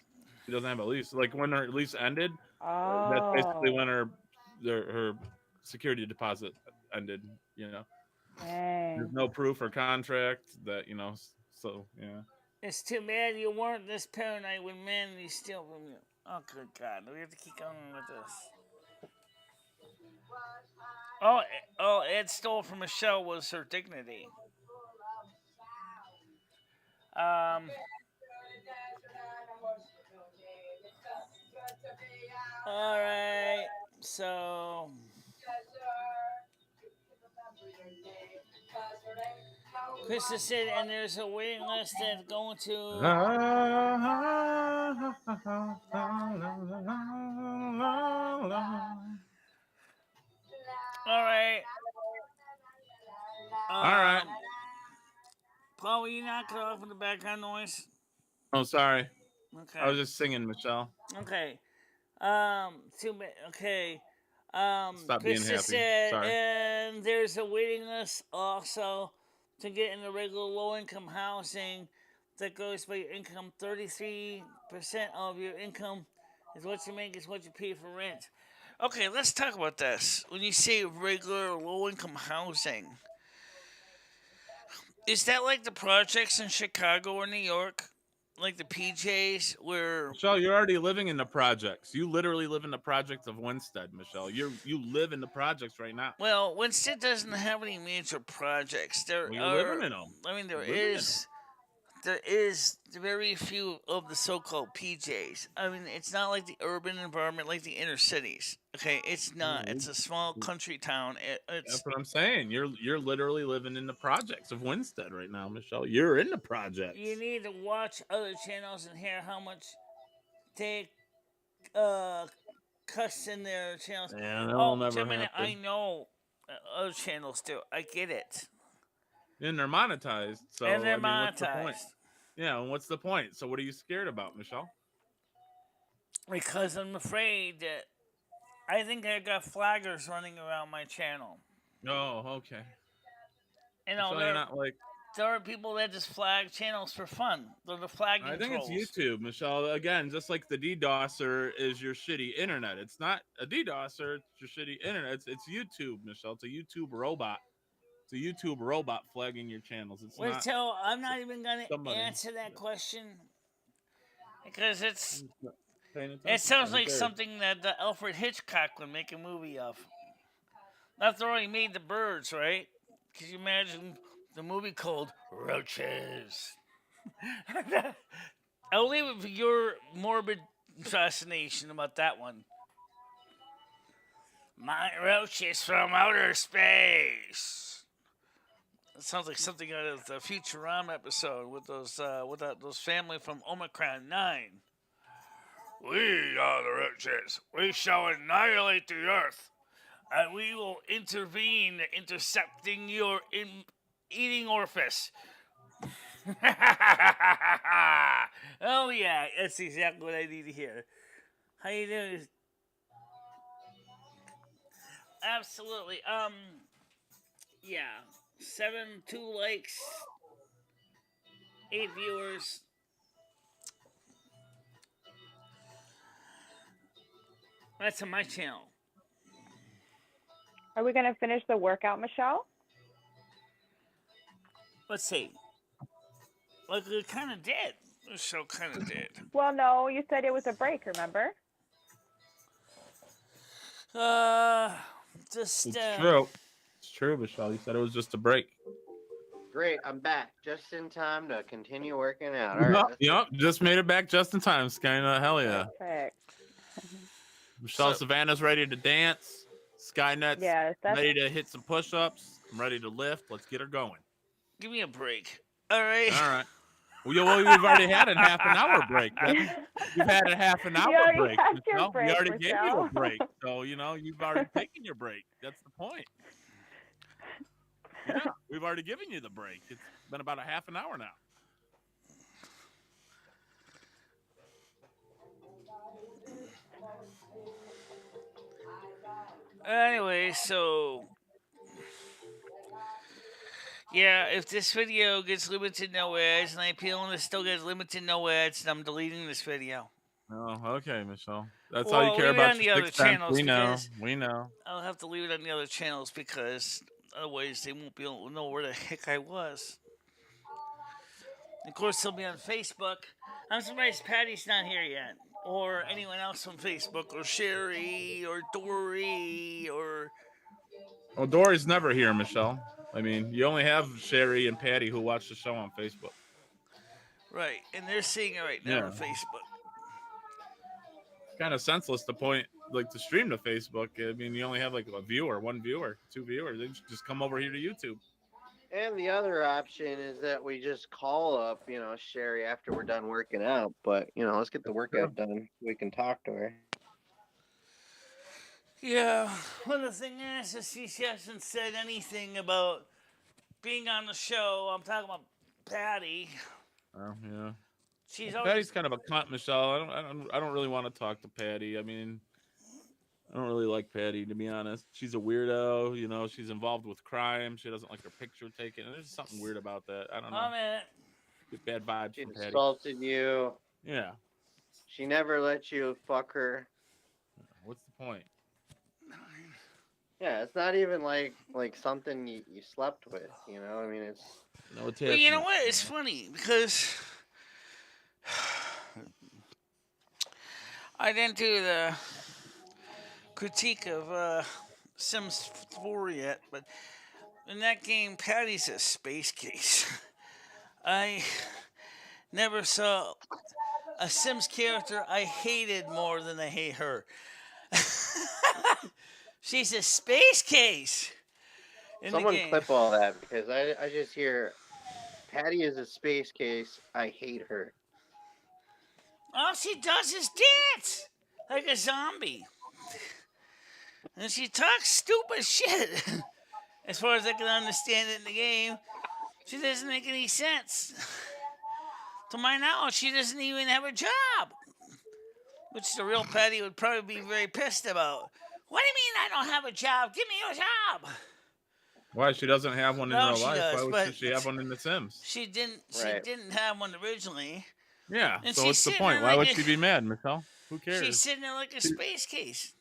She doesn't have a lease. Like when her lease ended. Oh. That's basically when her security deposit ended, you know. Dang. There's no proof or contract that, you know, so, yeah. It's too bad you weren't this paranoid when Manny steal from you. Oh, good God. We have to keep going with this. Oh, Ed stole from Michelle was her dignity. All right, so Krista said, and there's a waiting list that's going to. All right. All right. Paul, will you knock it off with the background noise? Oh, sorry. Okay. I was just singing, Michelle. Okay. Okay. Stop being happy. Said, sorry. And there's a waiting list also to get in the regular low-income housing that goes by your income. 33% of your income is what you make, is what you pay for rent. Okay, let's talk about this. When you say regular low-income housing, Is that like the projects in Chicago or New York? Like the PJs where Michelle, you're already living in the projects. You literally live in the projects of Winstead, Michelle. You live in the projects right now. well, Winston doesn't have any major projects. There Well, you're living are in them. I mean You're living in them. there is very few of the so-called PJs. I mean, it's not like the urban environment like the inner cities. Okay, it's not. It's a small country town. It's That's what I'm saying. You're literally living in the projects of Winstead right now, Michelle. You're in the projects. you need to watch other channels and hear how much they uh cuss in their channels. Yeah, that Oh, will never Gemini, I happen. know other channels do. I get it, And they're monetized. So and they're I mean, what's the point? monetized Yeah, and what's the point? So what are you scared about, Michelle? because I'm afraid that I think I got flaggers running around my channel. Oh, okay. You know, So you're not like. there are people that just flag channels for fun. They're the flagging I think trolls. it's YouTube, Michelle. Again, just like the DDoSer is your shitty internet. It's not a DDoSer, it's your shitty internet. It's YouTube, Michelle. It's a YouTube robot. It's a YouTube robot flagging your channels. It's Wait not till I'm not even gonna somebody. answer that question because Paying attention. it sounds Who like cares? something that Alfred Hitchcock would make a movie of. After all, he made the birds, right? Could you imagine the movie called Roaches? I'll leave it for your morbid fascination about that one. My roaches from outer space. It sounds like something out of the Futurama episode with those family from Omicron 9. We are the roaches. We shall annihilate the earth, and we will intervene, intercepting your eating orifice. Oh yeah, that's exactly what I need to hear. How you doing? Absolutely. Yeah. 2 likes, 8 viewers. That's on my channel. Are we going to finish the workout, Michelle? Let's see. Like it kind of did. The show kind of did. Well, no, you said it was a break, remember? Just. It's true. It's true, Michelle. You said it was just a break. Great, I'm back just in time to continue working out. All right. Yep. Just made it back just in time, Skynet. Hell yeah. Perfect. Michelle Savannah's ready to dance. Skynet's ready to hit some push-ups. I'm ready to lift. Let's get her going. Give me a break. All right. All right. Well, we've already had a half an hour break. You've had a half an hour break. Michelle. We already gave you a break. So, you've already taken your break. That's the point. Yeah, we've already given you the break. It's been about a half an hour now. Anyway, so yeah, if this video gets limited no ads and I appeal and it still gets limited no ads, then I'm deleting this video. Oh, okay, Michelle. That's all you care about. On the other channels. We know. We know. I'll have to leave it on the other channels because otherwise they won't be able to know where the heck I was. Of course, he'll be on Facebook. I'm surprised Patty's not here yet. Or anyone else on Facebook, or Sherry, or Dory, or... Well, Dory's never here, Michelle. I mean, you only have Sherry and Patty who watch the show on Facebook. Right, and they're seeing it right now on Facebook. It's kind of senseless to stream to Facebook. I mean, you only have like a viewer, 1 viewer, 2 viewers. They just come over here to YouTube. And the other option is that we just call up, Sherry after we're done working out. But, let's get the workout done. We can talk to her. Yeah, well, the thing is she hasn't said anything about being on the show. I'm talking about Patty. Oh, yeah. Patty's kind of a cunt, Michelle. I don't really want to talk to Patty. I mean, I don't really like Patty, to be honest. She's a weirdo. She's involved with crime. She doesn't like her picture taken. There's something weird about that. I don't know. Get bad vibes from Patty. She insulted you. Yeah. She never let you fuck her. What's the point? Yeah, it's not even like something you slept with, I mean, it's No attachment. But you know what? It's funny because I didn't do the critique of Sims 4 yet, but in that game, Patty's a space case. I never saw a Sims character I hated more than I hate her. She's a space case in Someone the game. clip all that because I just hear Patty is a space case. I hate her. All she does is dance like a zombie. And she talks stupid shit. As far as I can understand it in the game, she doesn't make any sense. To my knowledge, she doesn't even have a job. Which the real Patty would probably be very pissed about. What do you mean I don't have a job? Give me your job. Why she doesn't have one in No, real she life? does, Why would but she have one in The Sims? She didn't. Right. She didn't have one originally. Yeah. And So she's what's the sitting point? there Why like would a- she be mad, Michelle? Who cares? She's sitting there like a space case.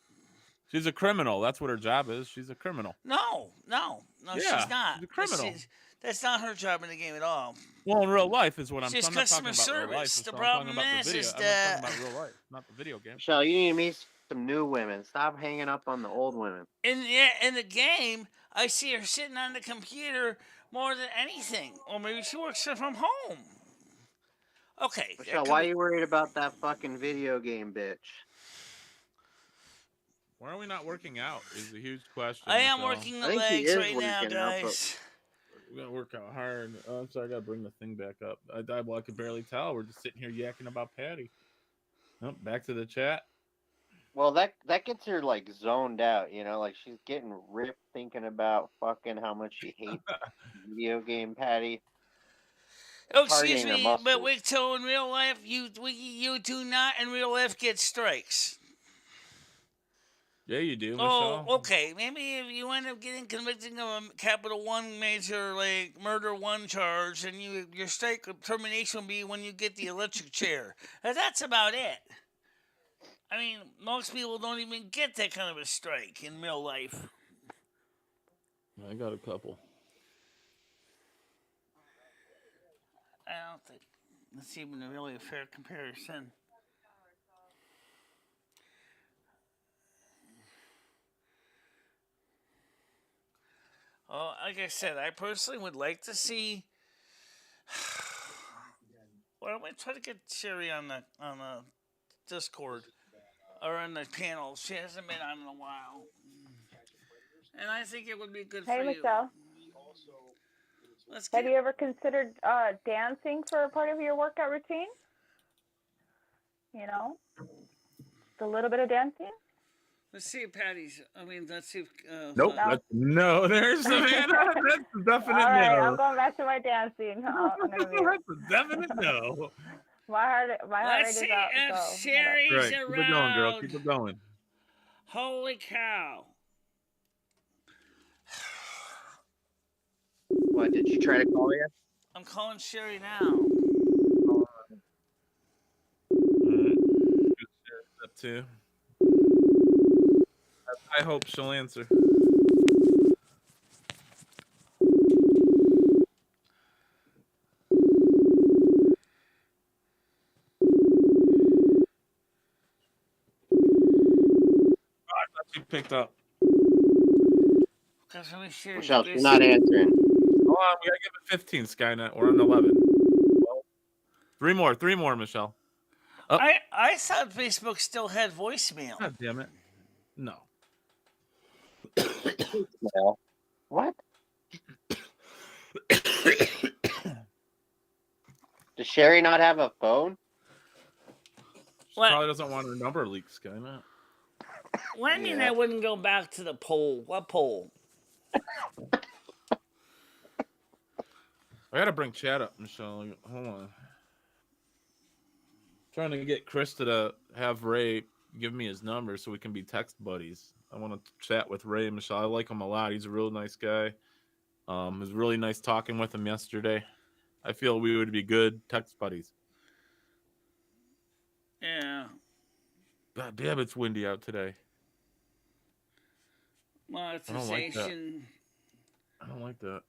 She's a criminal. That's what her job is. She's a criminal. No, Yeah, she's not. she's a criminal. That's not her job in the game at all. Well, in real life is what I'm. She's I'm not talking customer about real life. service. The I'm talking problem about the is video. I'm that not talking about real life, not the video game. Michelle, you need to meet some new women. Stop hanging up on the old women. in the game, I see her sitting on the computer more than anything, or maybe she works from home. Okay, Michelle, why are you worried about that fucking video game, bitch? Why are we not working out? Is a huge question. I am Michelle. working the I think he legs is right now, working out, but- guys. We gotta work out hard. Oh, I'm sorry, I gotta bring the thing back up. I could barely tell. We're just sitting here yakking about Patty. Oh, back to the chat. Well, that gets her like zoned out, you know, like she's getting ripped thinking about fucking how much she hates video game Patty. Oh, excuse Targeting her me, but muscles. wait till in real life you do not in real life get strikes. Yeah, you do, Oh, Michelle. okay. Maybe if you end up getting convicted of a capital 1 major like murder 1 charge, and your strike termination will be when you get the electric chair. And that's about it. I mean, most people don't even get that kind of a strike in real life. I got a couple. I don't think that's even really a fair comparison. Well, like I said, I personally would like to see. Why don't we try to get Sherry on the Discord or on the panel? She hasn't been on in a while, and I think it would be good Hey, for Michelle. Have you ever considered dancing for a part of your workout routine? You know, a little bit of dancing. Let's see if Patty's. I mean, let's see if. Nope. No, there's the man. That's a definite All right, no. I'm going back to my dancing. That's a definite no. My heart Let's rate see is up. if So, Sherry's Right, keep it going, girl. around. Keep it going. Holy cow! What, did she try to call you? I'm calling Sherry now. Alright. Up to. I hope she'll answer. She picked up. Michelle, she's not answering. Hold on, we gotta give it 15, Skynet. We're on 11. Well, three more, Michelle. Oh. I thought Facebook still had voicemail. God damn it. No. What? Does Sherry not have a phone? She probably doesn't want her number leaked, Skynet. What do you mean I wouldn't go back to the poll? What poll? I gotta bring chat up, Michelle. Hold on. Trying to get Chris to have Ray give me his number so we can be text buddies. I want to chat with Ray and Michelle. I like him a lot. He's a real nice guy. It was really nice talking with him yesterday. I feel we would be good text buddies. Yeah. God damn, it's windy out today. Well, it's I don't like that. sensation. I don't like that.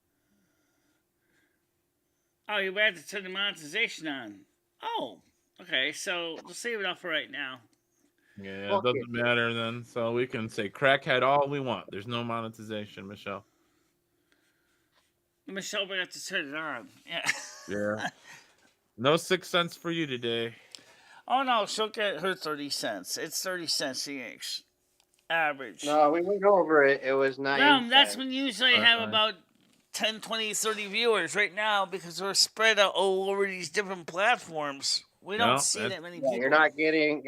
Oh, you had to turn the monetization on. Oh, okay. So we'll save it off for right now. Yeah, Fuck it it. doesn't matter then. So we can say crackhead all we want. There's no monetization, Michelle. Michelle, we have to turn it on. Yeah. Yeah. No 6 cents for you today. Oh no, she'll get her 30 cents. It's 30 cents each. Average. No, we went over it. It was 9 No, that's cents. when you usually have about 10, 20, 30 viewers right now because we're spread out all over these different platforms. We don't see that many people. You're not getting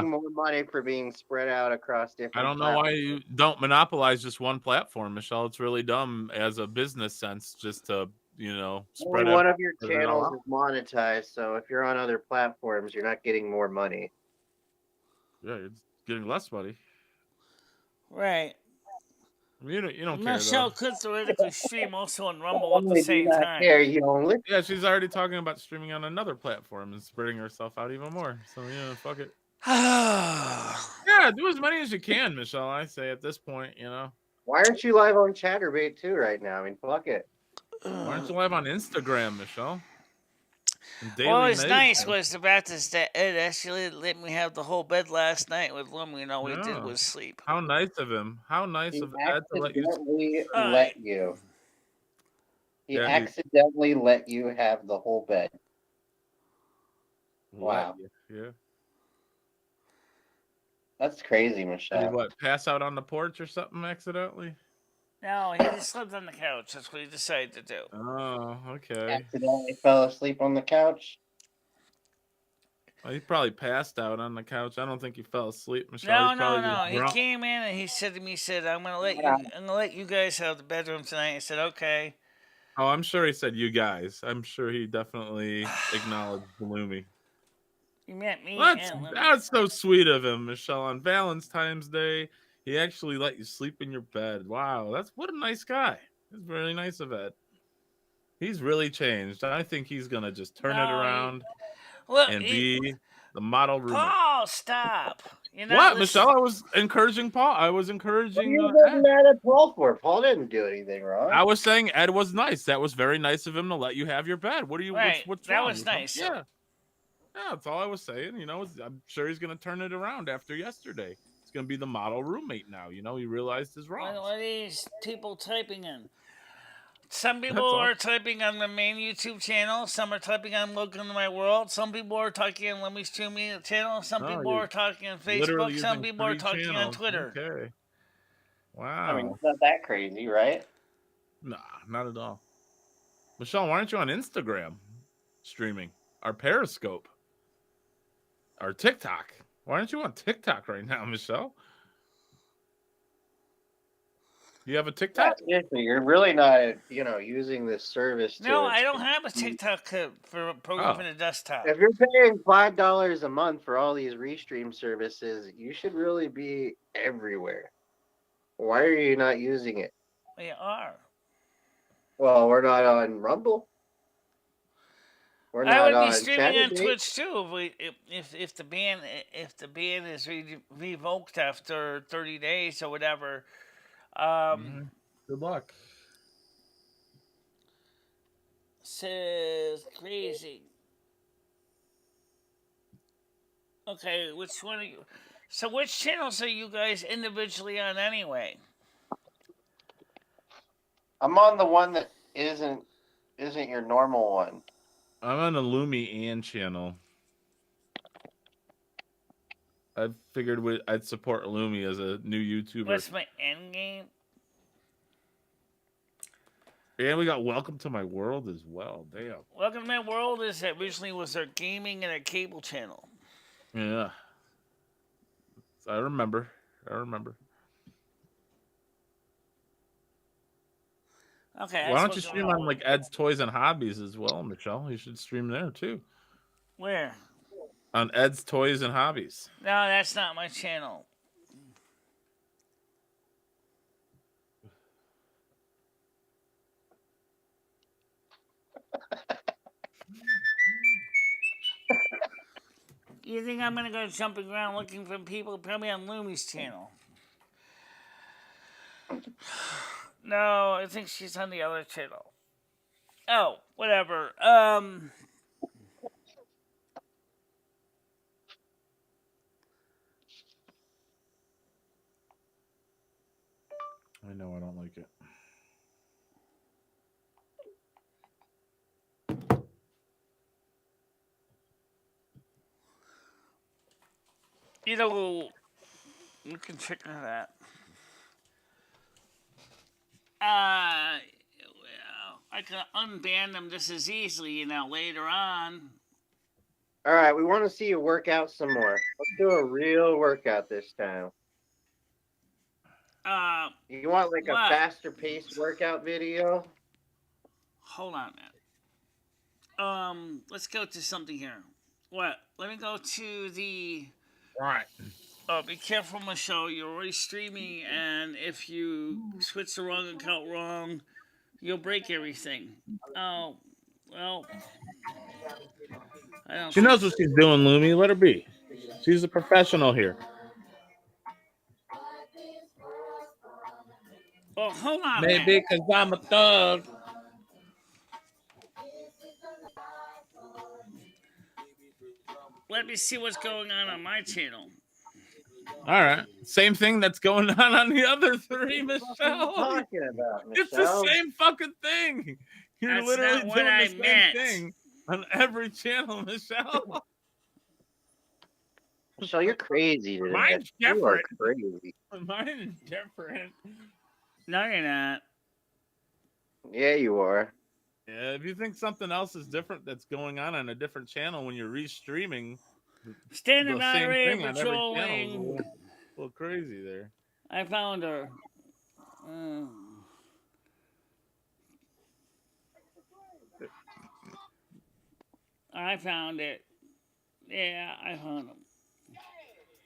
more money for being spread out across different I don't know why you don't monopolize just one platform, Michelle. It's really dumb as a business sense just to, spread Only one of your spread it all channels out. is monetized, so if you're on other platforms, you're not getting more money. Yeah, you're getting less money. Right. You don't care, Michelle though. could theoretically stream also on Rumble at the same time. Yeah, she's already talking about streaming on another platform and spreading herself out even more. So, yeah, fuck it. Yeah, do as many as you can, Michelle, I say at this point, Why aren't you live on Chatterbait too right now? I mean, fuck it. Why aren't you live on Instagram, Michelle? Well, it's nice was the Baptist that Ed actually let me have the whole bed last night with Lumi, and all we did was sleep. How nice of him. How nice of Ed to let you let you. He accidentally let you have the whole bed. Wow. Yeah. That's crazy, Michelle. Did he what, pass out on the porch or something accidentally? No, he just slept on the couch. That's what he decided to do. Oh, okay. Accidentally fell asleep on the couch. Well, he probably passed out on the couch. I don't think he fell asleep, Michelle. No. He came in and he said to me, "I'm gonna let you guys have the bedroom tonight." I said, "Okay." Oh, I'm sure he said you guys. I'm sure he definitely acknowledged Lumi. You met me. That's so sweet of him, Michelle. On Valentine's Day, he actually let you sleep in your bed. Wow, what a nice guy. It's really nice of Ed. He's really changed. I think he's gonna just turn it around and be the model roommate. Paul, stop! What, Michelle? I was encouraging Paul. I was encouraging. What are you mad at Paul for? Paul didn't do anything wrong. I was saying Ed was nice. That was very nice of him to let you have your bed. What are you? Right. What's that wrong? was nice. Yeah. Yeah, that's all I was saying. I'm sure he's going to turn it around after yesterday. He's going to be the model roommate now. He realized his wrongs. What are these people typing in? Some people are typing on the main YouTube channel. Some are typing on Welcome to My World. Some people are talking on Lumi's Streaming channel. Some people are talking on Facebook. Some people are talking on Twitter. Okay. Wow. I mean, it's not that crazy, right? Nah, not at all. Michelle, why aren't you on Instagram streaming? Our Periscope? Or TikTok. Why aren't you on TikTok right now, Michelle? You have a TikTok? Yeah, you're really not, using this service. No, I don't have a TikTok for program for the desktop. If you're paying $5 a month for all these restream services, you should really be everywhere. Why are you not using it? We are. Well, we're not on Rumble. I would be streaming on Twitch too if the ban is revoked after 30 days or whatever. Good luck. Says crazy. Okay, which one are you? So which channels are you guys individually on anyway? I'm on the one that isn't your normal one. I'm on the Lumi Ann channel. I figured I'd support Lumi as a new YouTuber. What's my end game? And we got Welcome to My World as well. Damn. Welcome to My World originally was our gaming and a cable channel. Yeah. I remember. Okay. Why don't you stream on Ed's Toys and Hobbies as well, Michelle? You should stream there too. Where? On Ed's Toys and Hobbies. No, that's not my channel. You think I'm gonna go jumping around looking for people? Probably on Lumi's channel. No, I think she's on the other channel. Oh, whatever. I know I don't like it. You know, you can check on that. Well, I can unban them just as easily, later on. All right, we want to see you work out some more. Let's do a real workout this time. You want like what? a faster paced workout video? Hold on, man. Let's go to something here. What? Let me go to the. Right. Oh, be careful, Michelle. You're already streaming, and if you switch the wrong account wrong, you'll break everything. Oh, well. I don't She knows what she's doing, Lumi. Let her be. She's a professional here. Oh, hold on, Maybe because I'm a thug. Let me see what's going on my channel. All right. Same thing that's going on the other three, Michelle. What are you talking about, Michelle? It's the same fucking thing. You're That's literally not what doing I the same meant. thing on every channel, Michelle. Michelle, you're crazy today. Mine's You are different. crazy. Mine is different. No, you're not. Yeah, you are. Yeah, if you think something else is different that's going on a different channel when you're restreaming Standard the same moderator thing on every channel, patrolling. a little crazy there. I found her. I found it. Yeah, I found him.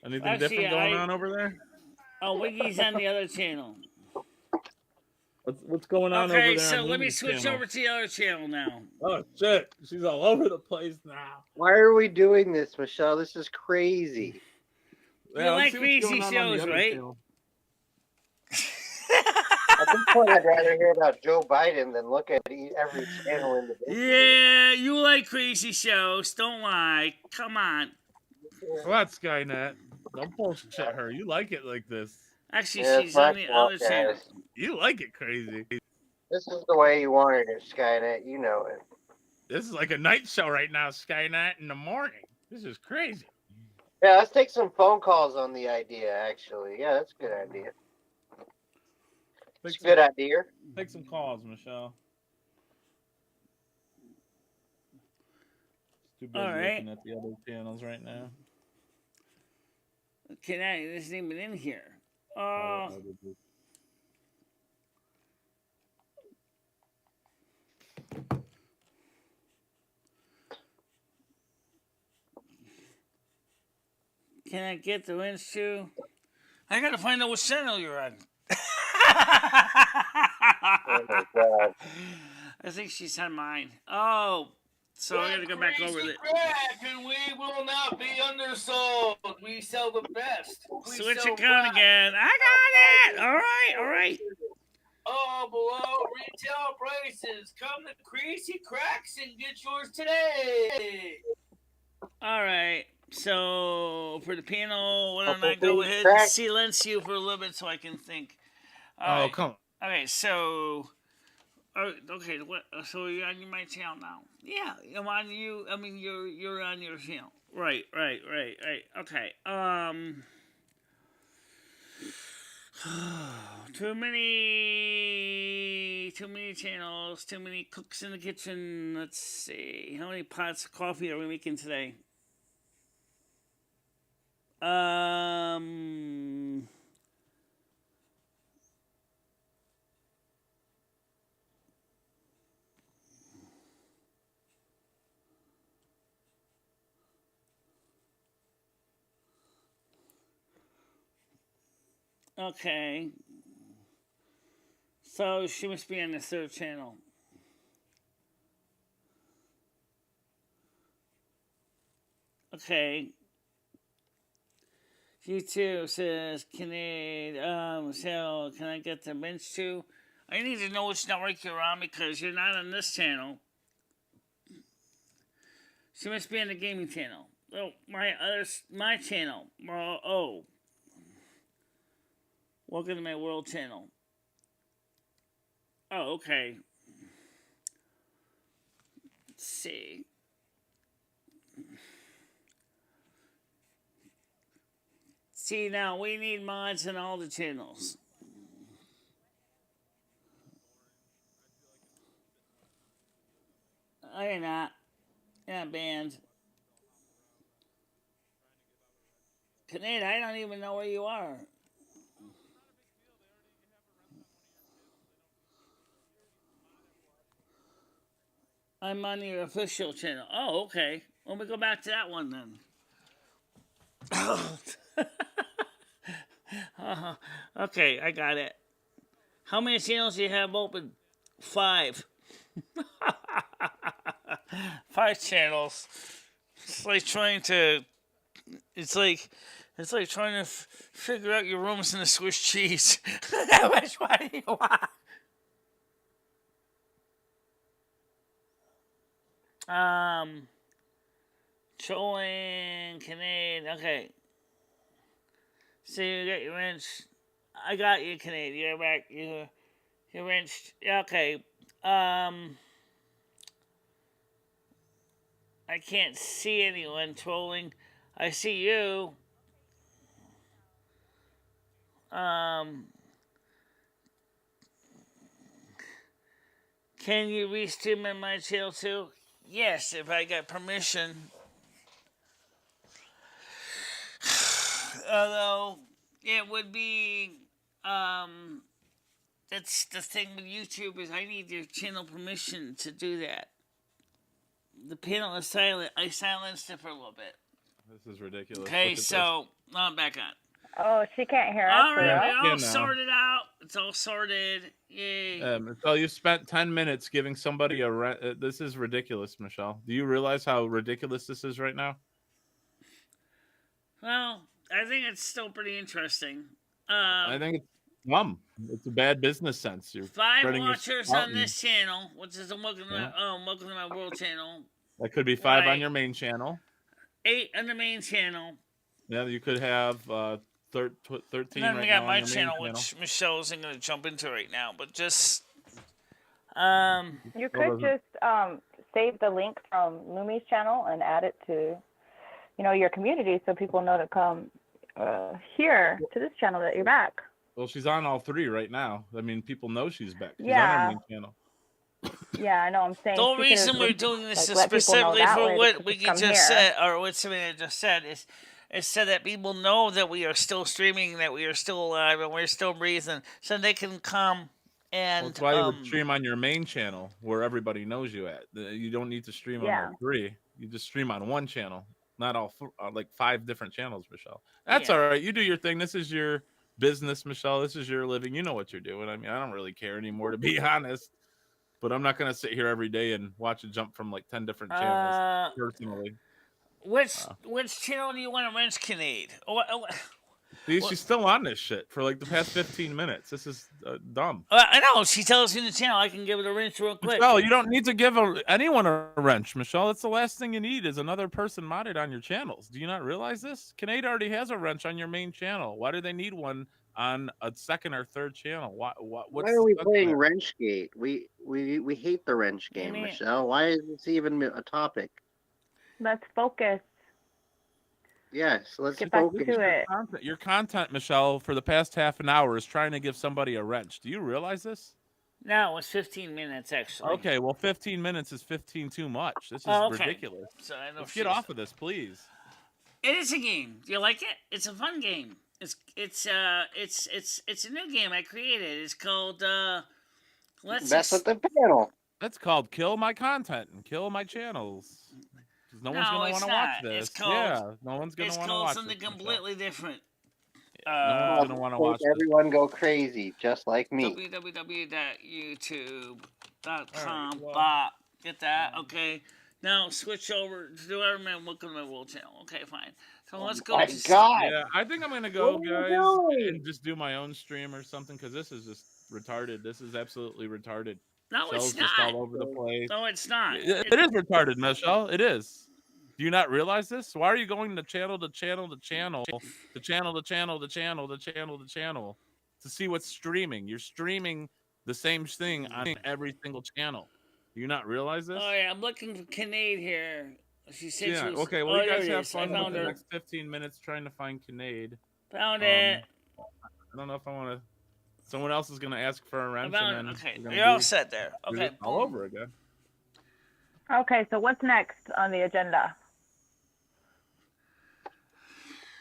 Anything different going on over there? Oh, Wiggy's on the other channel. What's going on over there? Okay, so on let me Lumi's switch channel? over to the other channel now. Oh shit, she's all over the place now. Why are we doing this, Michelle? This is crazy. You like crazy shows, right? At this point, I'd rather hear about Joe Biden than look at every channel individually. Yeah, you like crazy shows. Don't lie. Come on. What, Skynet? Don't bullshit her. You like it like this. Actually, Yeah, she's on the other channel. You like it crazy. This is the way you wanted it, Skynet. You know it. This is like a night show right now, Skynet, in the morning. This is crazy. Yeah, let's take some phone calls on the idea, actually. Yeah, that's a good idea. It's a good idea. Take some calls, Michelle. Too busy looking at the other channels right now. There's isn't even in here. Can I get the winch too? I gotta find out what channel you're on. Oh my god. I think she's on mine. Oh, so I gotta go back over it. And we will not be undersold. We sell the best. Switch account again. I got it. All right. Oh, below retail prices. Come to Crazy Cracks and get yours today. All right. So for the panel, why don't I go ahead and silence you for a little bit so I can think. All right. Come on. Okay, so. Okay, what? So you're on my channel now? Yeah, I'm on you. I mean, you're on your channel. Right. Okay. Too many channels. Too many cooks in the kitchen. Let's see. How many pots of coffee are we making today? Okay. So she must be on the third channel. Okay. YouTube says, can I get the bench too? I need to know which network you're on because you're not on this channel. She must be on the gaming channel. Oh, my channel. Oh, welcome to my world channel. Oh, okay. Let's see. See, now we need mods on all the channels. Oh, you're not. You're not banned. Canada, I don't even know where you are. I'm on your official channel. Oh, okay. Well, we go back to that one then. Okay, I got it. How many channels do you have open? 5. 5 channels. It's like trying to. It's like trying to figure out your rooms in the Swiss cheese. Which one do you want? Trolling, Canadian. Okay. So you got your wrench. I got you, Canadian. You're back. You're wrenched. Okay. I can't see anyone trolling. I see you. Can you restream on my channel too? Yes, if I got permission. Although it would be that's the thing with YouTube is I need your channel permission to do that. The panel is silent. I silenced it for a little bit. This is ridiculous. Okay, so now I'm back on. Oh, she can't hear us. All right, for we all sorted out. It's all sorted. Yay. So you spent 10 minutes giving somebody a this is ridiculous, Michelle. Do you realize how ridiculous this is right now? Well, I think it's still pretty interesting. I think it's dumb. It's a bad business sense. You're 5 watchers on this channel, which is welcome to my world channel. That could be 5 on your main channel. 8 on the main channel. Yeah, you could have 13 then right we got now my on your channel, main which Michelle isn't going to jump into right now, but just you could just save the link from Lumi's channel and add it to your community so people know to come here to this channel that you're back. Well, she's on all 3 right now. I mean, people know she's back. She's on Yeah. her main channel. Yeah, I know. I'm saying the whole reason we're doing this is let people know specifically that for way what to Wiki come just here. said, or what Savannah just said, is so that people know that we are still streaming, that we are still alive, and we're still breathing, so they can come and. Well, that's why you would stream on your main channel where everybody knows you at. You don't need to stream on all 3. You just stream on one channel, not all like 5 different channels, Michelle. That's all right. You do your thing. This is your business, Michelle. This is your living. You know what you're doing. I mean, I don't really care anymore, to be honest. But I'm not going to sit here every day and watch it jump from like 10 different channels, personally. Which channel do you want to wrench, Kinade? She's still on this shit for like the past 15 minutes. This is dumb. I know. She tells me in the channel. I can give it a wrench real quick. Michelle, you don't need to give anyone a wrench, Michelle. That's the last thing you need is another person modded on your channels. Do you not realize this? Kinade already has a wrench on your main channel. Why do they need one on a second or third channel? Why are we playing Wrenchgate? We hate the wrench game, Michelle. Why is this even a topic? Let's focus. Yes, let's get focus. back to it. Your content, Michelle, for the past half an hour is trying to give somebody a wrench. Do you realize this? No, it's 15 minutes, actually. Okay, well, 15 minutes is 15 too much. This is ridiculous. So I know Let's get off of this, please. It is a game. Do you like it? It's a fun game. It's a new game I created. It's called Let's mess with the panel. That's called Kill My Content and Kill My Channels. No one's gonna want to watch this. It's called, no one's gonna want to watch this. It's called something completely different. No one's gonna want to watch everyone go crazy, just like me. www.youtube.com. Right, get that? Okay. Now switch over to whoever man welcome to my world channel. Okay, fine. So let's go. My God. Yeah, I think I'm gonna go, guys, and just do my own stream or something because this is just retarded. This is absolutely retarded. No, Michelle's it's just not. all over the place. No, it's not. It is retarded, Michelle. It is. Do you not realize this? Why are you going to channel to channel to channel to channel to channel to channel to channel to channel to see what's streaming? You're streaming the same thing on every single channel. Do you not realize this? Oh yeah, I'm looking for Kinnaid here. She said she was. Okay, well, oh, you guys there it have is. I fun with found the her. next 15 minutes trying to find Kinnaid. Found it. I don't know if I want to. Someone else is going to ask for a wrench, I found and then it. Okay, we're you're all set there. Okay, all over again. Okay, so what's next on the agenda?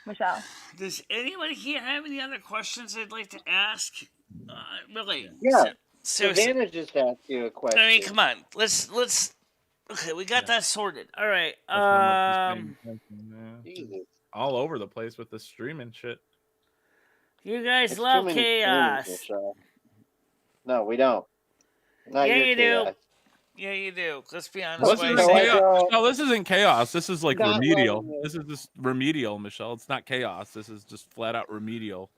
Michelle. Does anyone here have any other questions they'd like to ask? Really? Yeah. Seriously. Savannah just asked you a question. I mean, come on. Let's. Okay, we got that sorted. All right. Jesus. All over the place with the streaming shit. You guys It's love too many chaos. things, Michelle. No, we don't. Not Yeah, your you chaos. do. Yeah, you do. Let's be honest. This Why isn't you say chaos. that? No, this isn't chaos. This is like Not remedial. loving it. This is just remedial, Michelle. It's not chaos. This is just flat out remedial.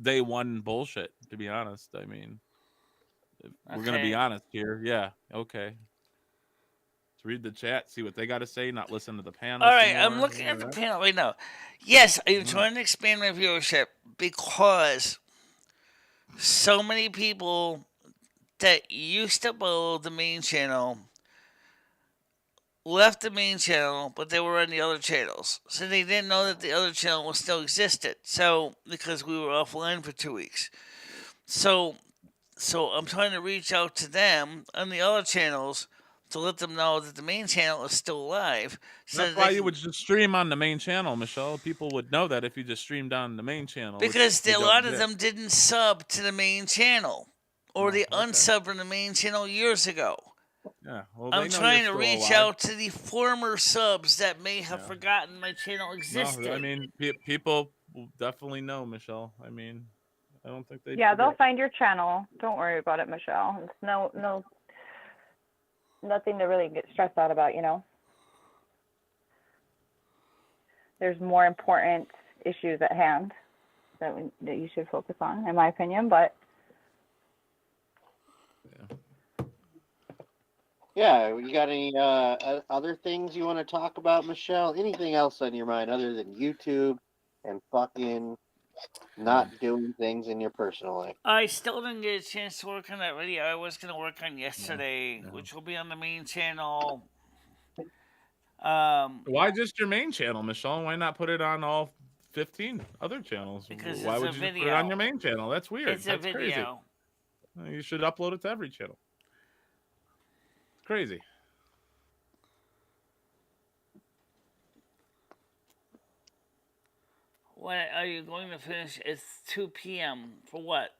Day one bullshit, to be honest. I mean, we're going to be honest here. Yeah, okay. Let's read the chat, see what they got to say, not listen to the panel. All right, I'm looking at the panel right now. Yes, I'm trying to expand my viewership because so many people that used to follow the main channel left the main channel, but they were on the other channels. So they didn't know that the other channel still existed. So, because we were offline for 2 weeks. So I'm trying to reach out to them on the other channels to let them know that the main channel is still alive. So that's why you would just stream on the main channel, Michelle. People would know that if you just streamed on the main channel. Because a lot of them didn't sub to the main channel. Or they unsubbed from the main channel years ago. Yeah, well, I'm trying to reach out to the former subs that may have forgotten my channel existed. No, I mean, people will definitely know, Michelle. I mean, I don't think they. Yeah, they'll find your channel. Don't worry about it, Michelle. It's nothing to really get stressed out about, you know. There's more important issues at hand that you should focus on, in my opinion. But yeah, you got any other things you want to talk about, Michelle? Anything else on your mind other than YouTube and fucking not doing things in your personal life? I still didn't get a chance to work on that video I was going to work on yesterday, which will be on the main channel. Why just your main channel, Michelle? Why not put it on all 15 other channels? Because why it's would a you video. Put it on your main channel? That's weird. It's That's a video. Crazy. You should upload it to every channel. Crazy. What are you going to finish? It's 2 p.m. For what?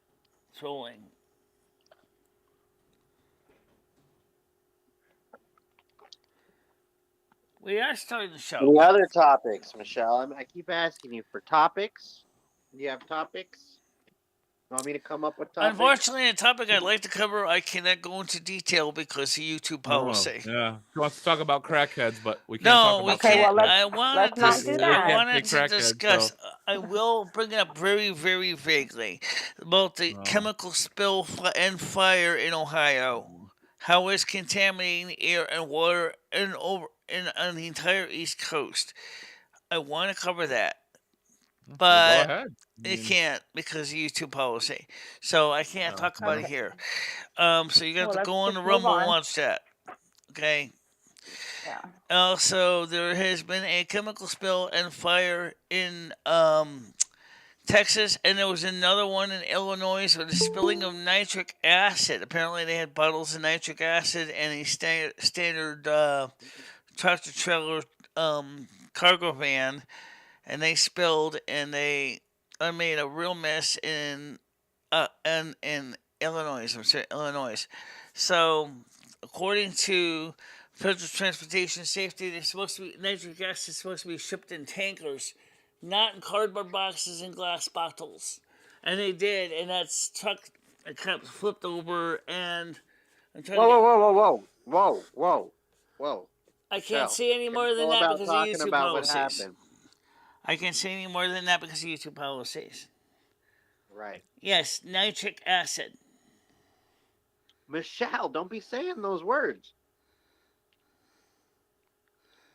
Trolling. We are starting the show. Any other topics, Michelle? I keep asking you for topics. Do you have topics? You want me to come up with topics? Unfortunately, a topic I'd like to cover, I cannot go into detail because of YouTube policy. Yeah, he wants to talk about crackheads, but we can't No, talk we about can't. Well, I wanted let's not do that. I wanted to crackheads, discuss. so. I will bring it up very, very vaguely about the chemical spill and fire in Ohio. How it's contaminating air and water on the entire East Coast. I want to cover that. But go ahead. it can't because of YouTube policy. So I can't talk about it here. So you got to go on the Rumble and watch that. Okay? yeah. Also, there has been a chemical spill and fire in Texas, and there was another one in Illinois with a spilling of nitric acid. Apparently, they had bottles of nitric acid and a standard tractor-trailer cargo van, and they spilled, and they made a real mess in Illinois. I'm sorry, Illinois. So, according to Federal Transportation Safety, nitric acid is supposed to be shipped in tankers, not in cardboard boxes and glass bottles. And they did, and that truck kept flipped over, and I'm trying Whoa. I can't say any more than that because of YouTube policies. I can't say any more than that because of YouTube policies. Right. Yes, nitric acid. Michelle, don't be saying those words.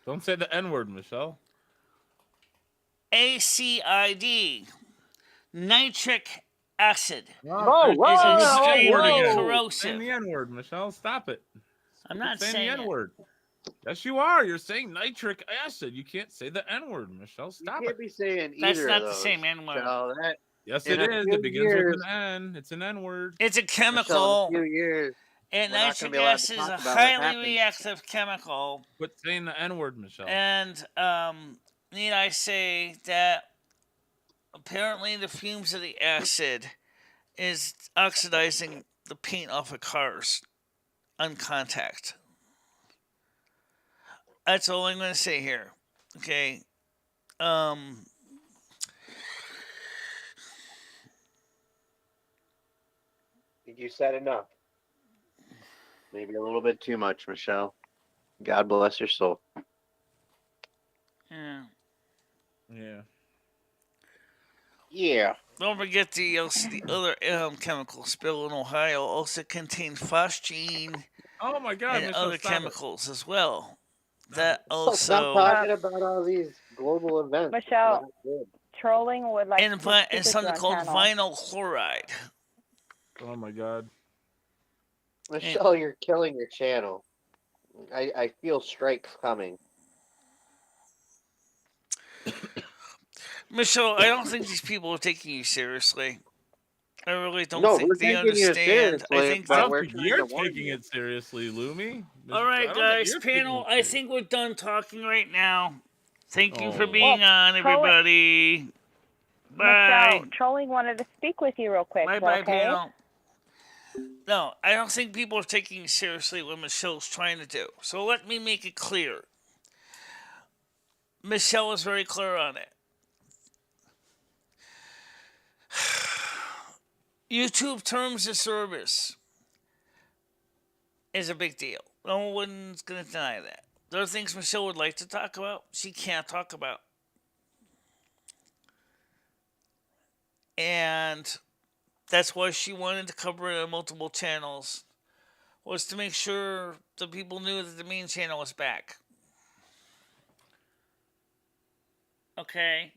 Don't say the N word, Michelle. ACID, nitric acid, Whoa, is whoa, whoa, extremely whoa! Saying corrosive. the N word, Michelle. Stop it. I'm Quit not saying the saying N it. word. Yes, you are. You're saying nitric acid. You can't say the N word, Michelle. You Stop it. can't be saying That's either of not the those. same N word. Michelle, that Yes, in it a is. few It begins with years, an N. It's an N word. It's a Michelle, in a chemical, few years, and we're not going to nitric be allowed to acid is talk a about what's highly happening. reactive chemical. Quit saying the N word, Michelle. And need I say that apparently the fumes of the acid is oxidizing the paint off of cars on contact. That's all I'm going to say here. Okay. Um, You said enough. Maybe a little bit too much, Michelle. God bless your soul. yeah. Yeah. Yeah. Don't forget the other chemical spill in Ohio also contained phosgene Oh my God, and Michelle, other stop chemicals as well. it. That Stop also talking about all these global events. Michelle, Not good. Trolling would like and, to speak and with you something on called panel. vinyl chloride. Oh my God. Michelle, you're killing your channel. I feel strikes coming. Michelle, I don't think these people are taking you seriously. I really don't No, we're think they taking you understand. I seriously, think I but that. don't we're think trying you're to warn taking you. it seriously, Lumi. All right, I don't think guys, you're taking panel. it I serious. think we're done talking right now. Thank you for Oh. being on, everybody. Michelle, Bye. Trolling wanted to speak with you real quick. Bye, Is that bye, okay? panel. No, I don't think people are taking seriously what Michelle's trying to do. So let me make it clear. Michelle is very clear on it. YouTube terms of service is a big deal. No one's going to deny that. There are things Michelle would like to talk about, she can't talk about. And that's why she wanted to cover it on multiple channels, was to make sure the people knew that the main channel was back. Okay?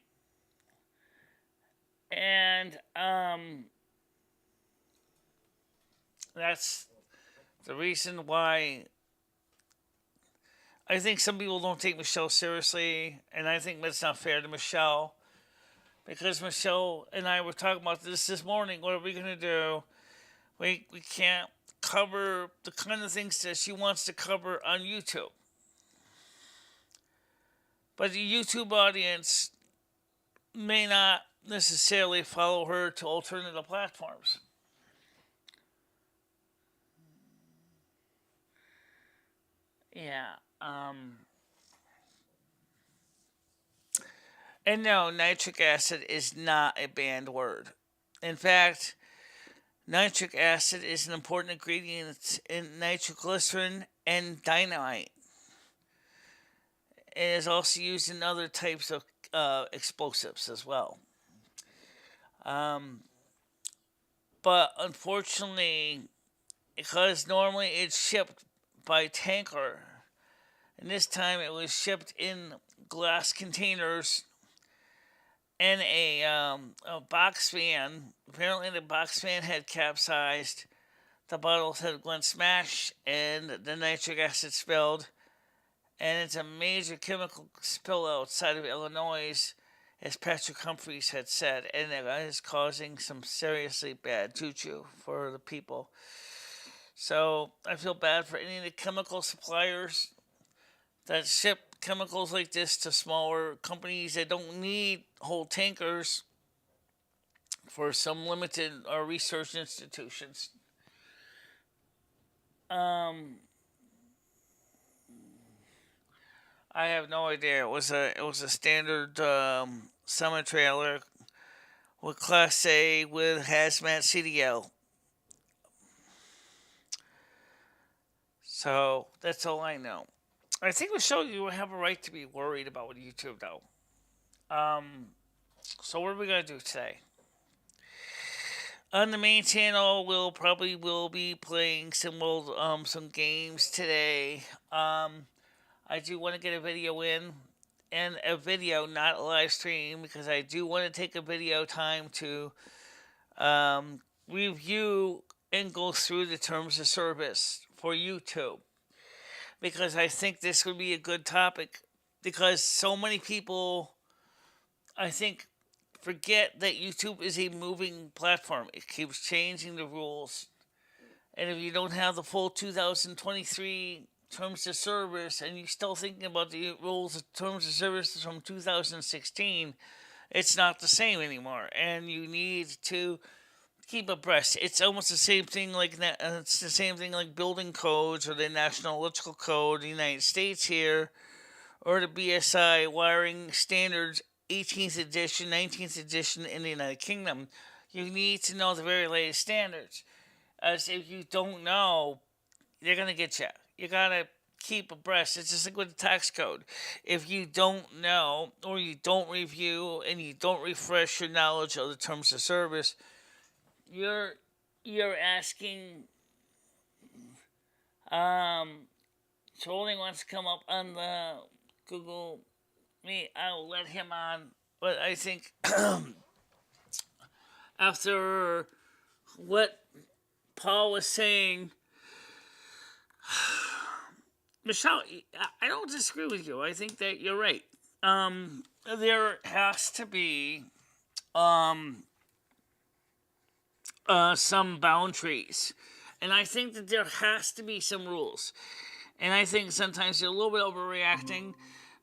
And that's the reason why I think some people don't take Michelle seriously, and I think that's not fair to Michelle. Because Michelle and I were talking about this morning. What are we going to do? We can't cover the kind of things that she wants to cover on YouTube. But the YouTube audience may not necessarily follow her to alternative platforms. Yeah. And no, nitric acid is not a banned word. In fact, nitric acid is an important ingredient in nitroglycerin and dynamite. It is also used in other types of explosives as well. But unfortunately, because normally it's shipped by tanker, and this time it was shipped in glass containers in a box van. Apparently, the box van had capsized, the bottles had gone smash, and the nitric acid spilled. And it's a major chemical spill outside of Illinois, as Patrick Humphreys had said, and it is causing some seriously bad juju for the people. So I feel bad for any of the chemical suppliers that ship chemicals like this to smaller companies that don't need whole tankers for some limited research institutions. I have no idea. It was a standard summer trailer with Class A with hazmat CDL. So that's all I know. I think Michelle, you have a right to be worried about YouTube though. So what are we gonna do today? On the main channel, we'll probably will be playing some games today. I do want to get a video in, and a video, not a live stream, because I do want to take a video time to review and go through the terms of service for YouTube, because I think this would be a good topic, because so many people, I think, forget that YouTube is a moving platform. It keeps changing the rules. And if you don't have the full 2023 terms of service and you're still thinking about the rules of terms of service from 2016, it's not the same anymore. And you need to keep abreast. It's almost the same thing like that. It's the same thing like building codes or the National Electrical Code in the United States here, or the BSI wiring standards 18th edition, 19th edition in the United Kingdom. You need to know the very latest standards. As if you don't know, they're going to get you. You got to keep abreast. It's just like with the tax code. If you don't know, or you don't review, and you don't refresh your knowledge of the terms of service, you're asking. Trolling wants to come up on the Google Meet. I'll let him on, but I think after what Paul was saying, Michelle, I don't disagree with you. I think that you're right. There has to be some boundaries, and I think that there has to be some rules. And I think sometimes you're a little bit overreacting,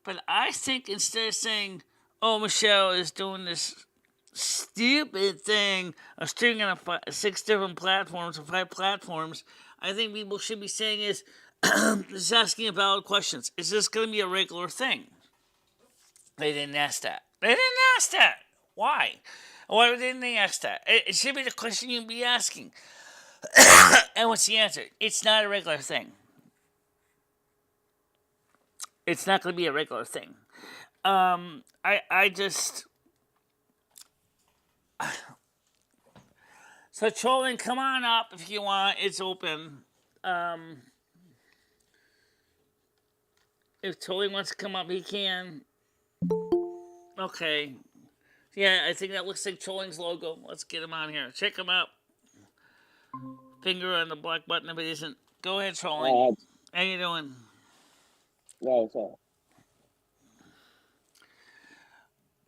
but I think instead of saying, "Oh, Michelle is doing this stupid thing of streaming on 6 different platforms or 5 platforms," I think people should be saying is, just asking valid questions. Is this going to be a regular thing? They didn't ask that. They didn't ask that. Why? Why didn't they ask that? It should be the question you'd be asking. And what's the answer? It's not a regular thing. It's not going to be a regular thing. I just... So, trolling, come on up if you want. It's open. If trolling wants to come up, he can. Okay. Yeah, I think that looks like trolling's logo. Let's get him on here. Check him out. Finger on the black button if it isn't. Go ahead, trolling. How you doing? No, sorry.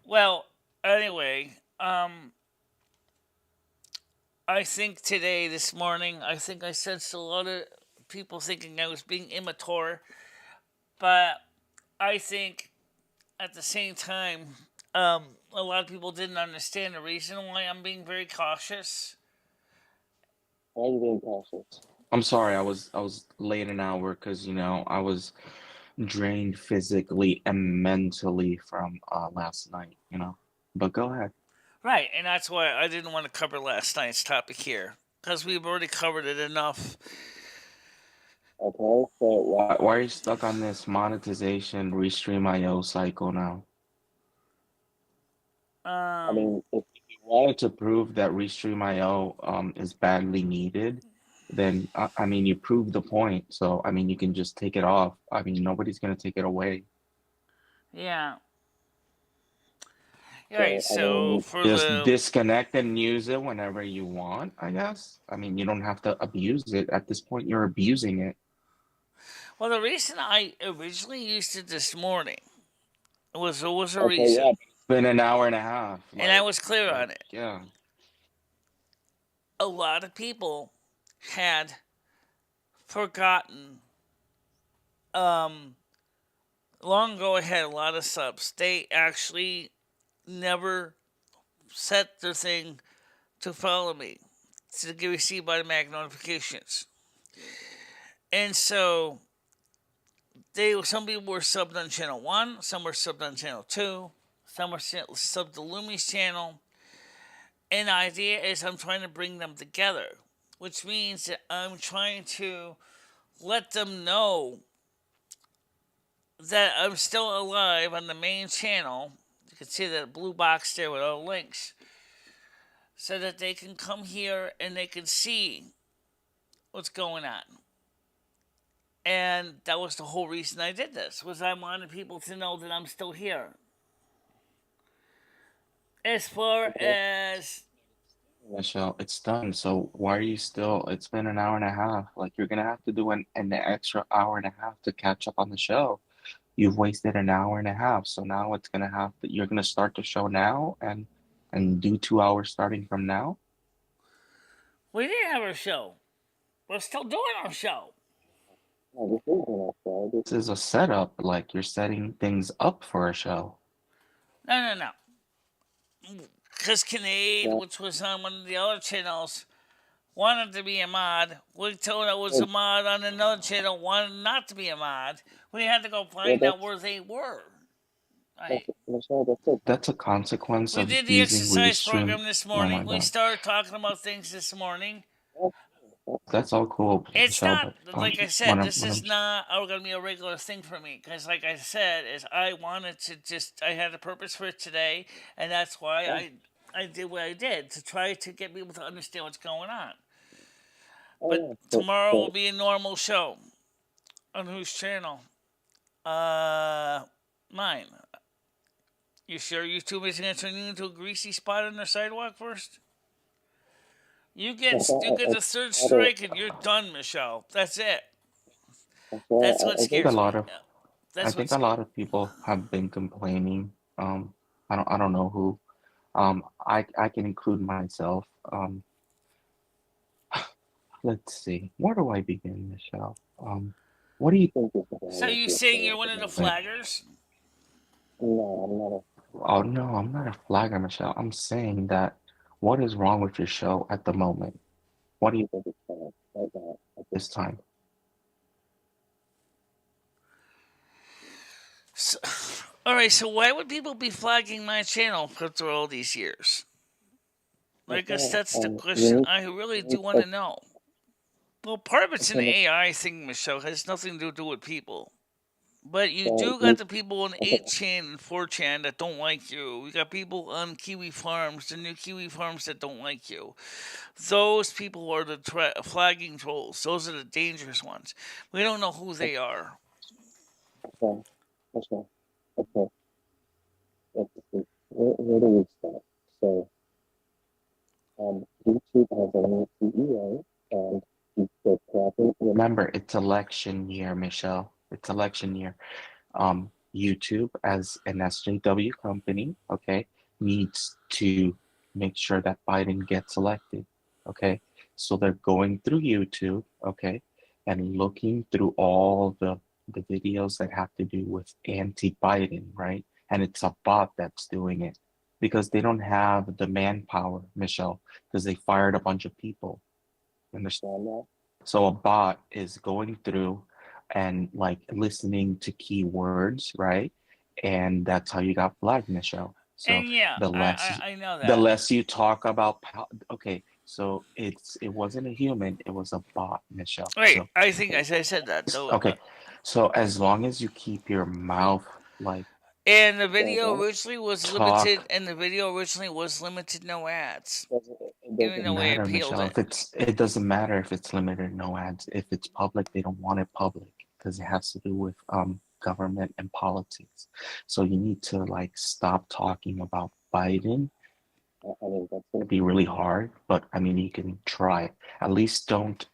Well, anyway, I think today, this morning, I think I sensed a lot of people thinking I was being immature, but I think at the same time, a lot of people didn't understand the reason why I'm being very cautious. Why are you being cautious? I'm sorry, I was late an hour because I was drained physically and mentally from last night, But go ahead. Right, and that's why I didn't want to cover last night's topic here, because we've already covered it enough. Okay, so Why are you stuck on this monetization Restream.io cycle now? I mean, if If you wanted to prove that Restream.io is badly needed, then I mean you proved the point. So I mean you can just take it off. I mean nobody's gonna take it away. Yeah. so Right, I so mean, for Just the... disconnect and use it whenever you want, I guess. I mean you don't have to abuse it. At this point you're abusing it. Well, the reason I originally used it this morning was a okay, reason, yeah, It's been an hour and a half. and I was clear on it. Yeah. A lot of people had forgotten. Long ago, I had a lot of subs. They actually never set their thing to follow me, to get received automatic notifications. And so some people were subbed on channel 1, some were subbed on channel 2, some were subbed to Lumi's channel. And the idea is I'm trying to bring them together, which means that I'm trying to let them know that I'm still alive on the main channel. You can see that blue box there with all the links. so that they can come here and they can see what's going on. And that was the whole reason I did this, was I wanted people to know that I'm still here. As far as Michelle, it's done. So why are you still? It's been an hour and a half. Like you're gonna have to do an extra hour and a half to catch up on the show. You've wasted an hour and a half. So now it's gonna have to. You're gonna start the show now and do 2 hours starting from now. we didn't have our show. We're still doing our show. No, this isn't a show. This is a setup. Like you're setting things up for a show. No. Because Kinade, which was on one of the other channels, wanted to be a mod. Wigtoe, that was a mod on another channel, wanted not to be a mod. We had to go find out where they were. Right. Michelle, that's it. That's a consequence We of did the using exercise Restream. program this Oh my morning. We God. started talking about things this morning. That's all cool, It's Michelle, not, but like I when said, I'm, this when is I'm, not going to be a regular thing for me. Because, like I said, is I wanted to just, I had a purpose for it today. And that's why I did what I did, to try to get people to understand what's going on. But tomorrow will be a normal show. On whose channel? Mine. You sure YouTube isn't going to turn you into a greasy spot on the sidewalk first? You get the third strike and you're done, Michelle. That's it. That's what I think a scares me. lot of I That's think what's a lot of people have been complaining. I don't know who. I can include myself. Let's see. Where do I begin, Michelle? What do you think is going So on you with saying your you're one of the show? Like, flaggers? No, I'm not a. oh no, I'm not a flagger, Michelle. I'm saying that what is wrong with your show at the moment? What do you think is wrong right now at this time? So, all right, so why would people be flagging my channel after all these years? I guess that's the question I really do want to know. Well, part of it's an AI thing, Michelle. It has nothing to do with people. But you do got the people on 8chan and 4chan that don't like you. You got people on Kiwi Farms, the new Kiwi Farms, that don't like you. Those people are the flagging trolls. Those are the dangerous ones. We don't know who they are. Okay. Okay. Let's see. Where do we start? So, YouTube has a new CEO, and he's probably. Remember, it's election year, Michelle. It's election year. YouTube, as an SJW company, okay, needs to make sure that Biden gets elected, okay? So they're going through YouTube, okay, and looking through all the videos that have to do with anti-Biden, right? And it's a bot that's doing it because they don't have the manpower, Michelle, because they fired a bunch of people. You understand that? So a bot is going through and like listening to keywords, right? And that's how you got flagged, Michelle. So And yeah, the less I know the that. less you talk about okay, so it wasn't a human, it was a bot, Michelle. Wait, So I think I said that. Though, okay. So as long as you keep your mouth like and the video originally was limited, talk, and the video originally was limited, no ads. It Even doesn't though we matter, appealed Michelle. it. It doesn't matter if it's limited, no ads. If it's public, they don't want it public because it has to do with government and politics. So you need to like stop talking about Biden. I mean that's gonna be really hard, but I mean you can try. At least don't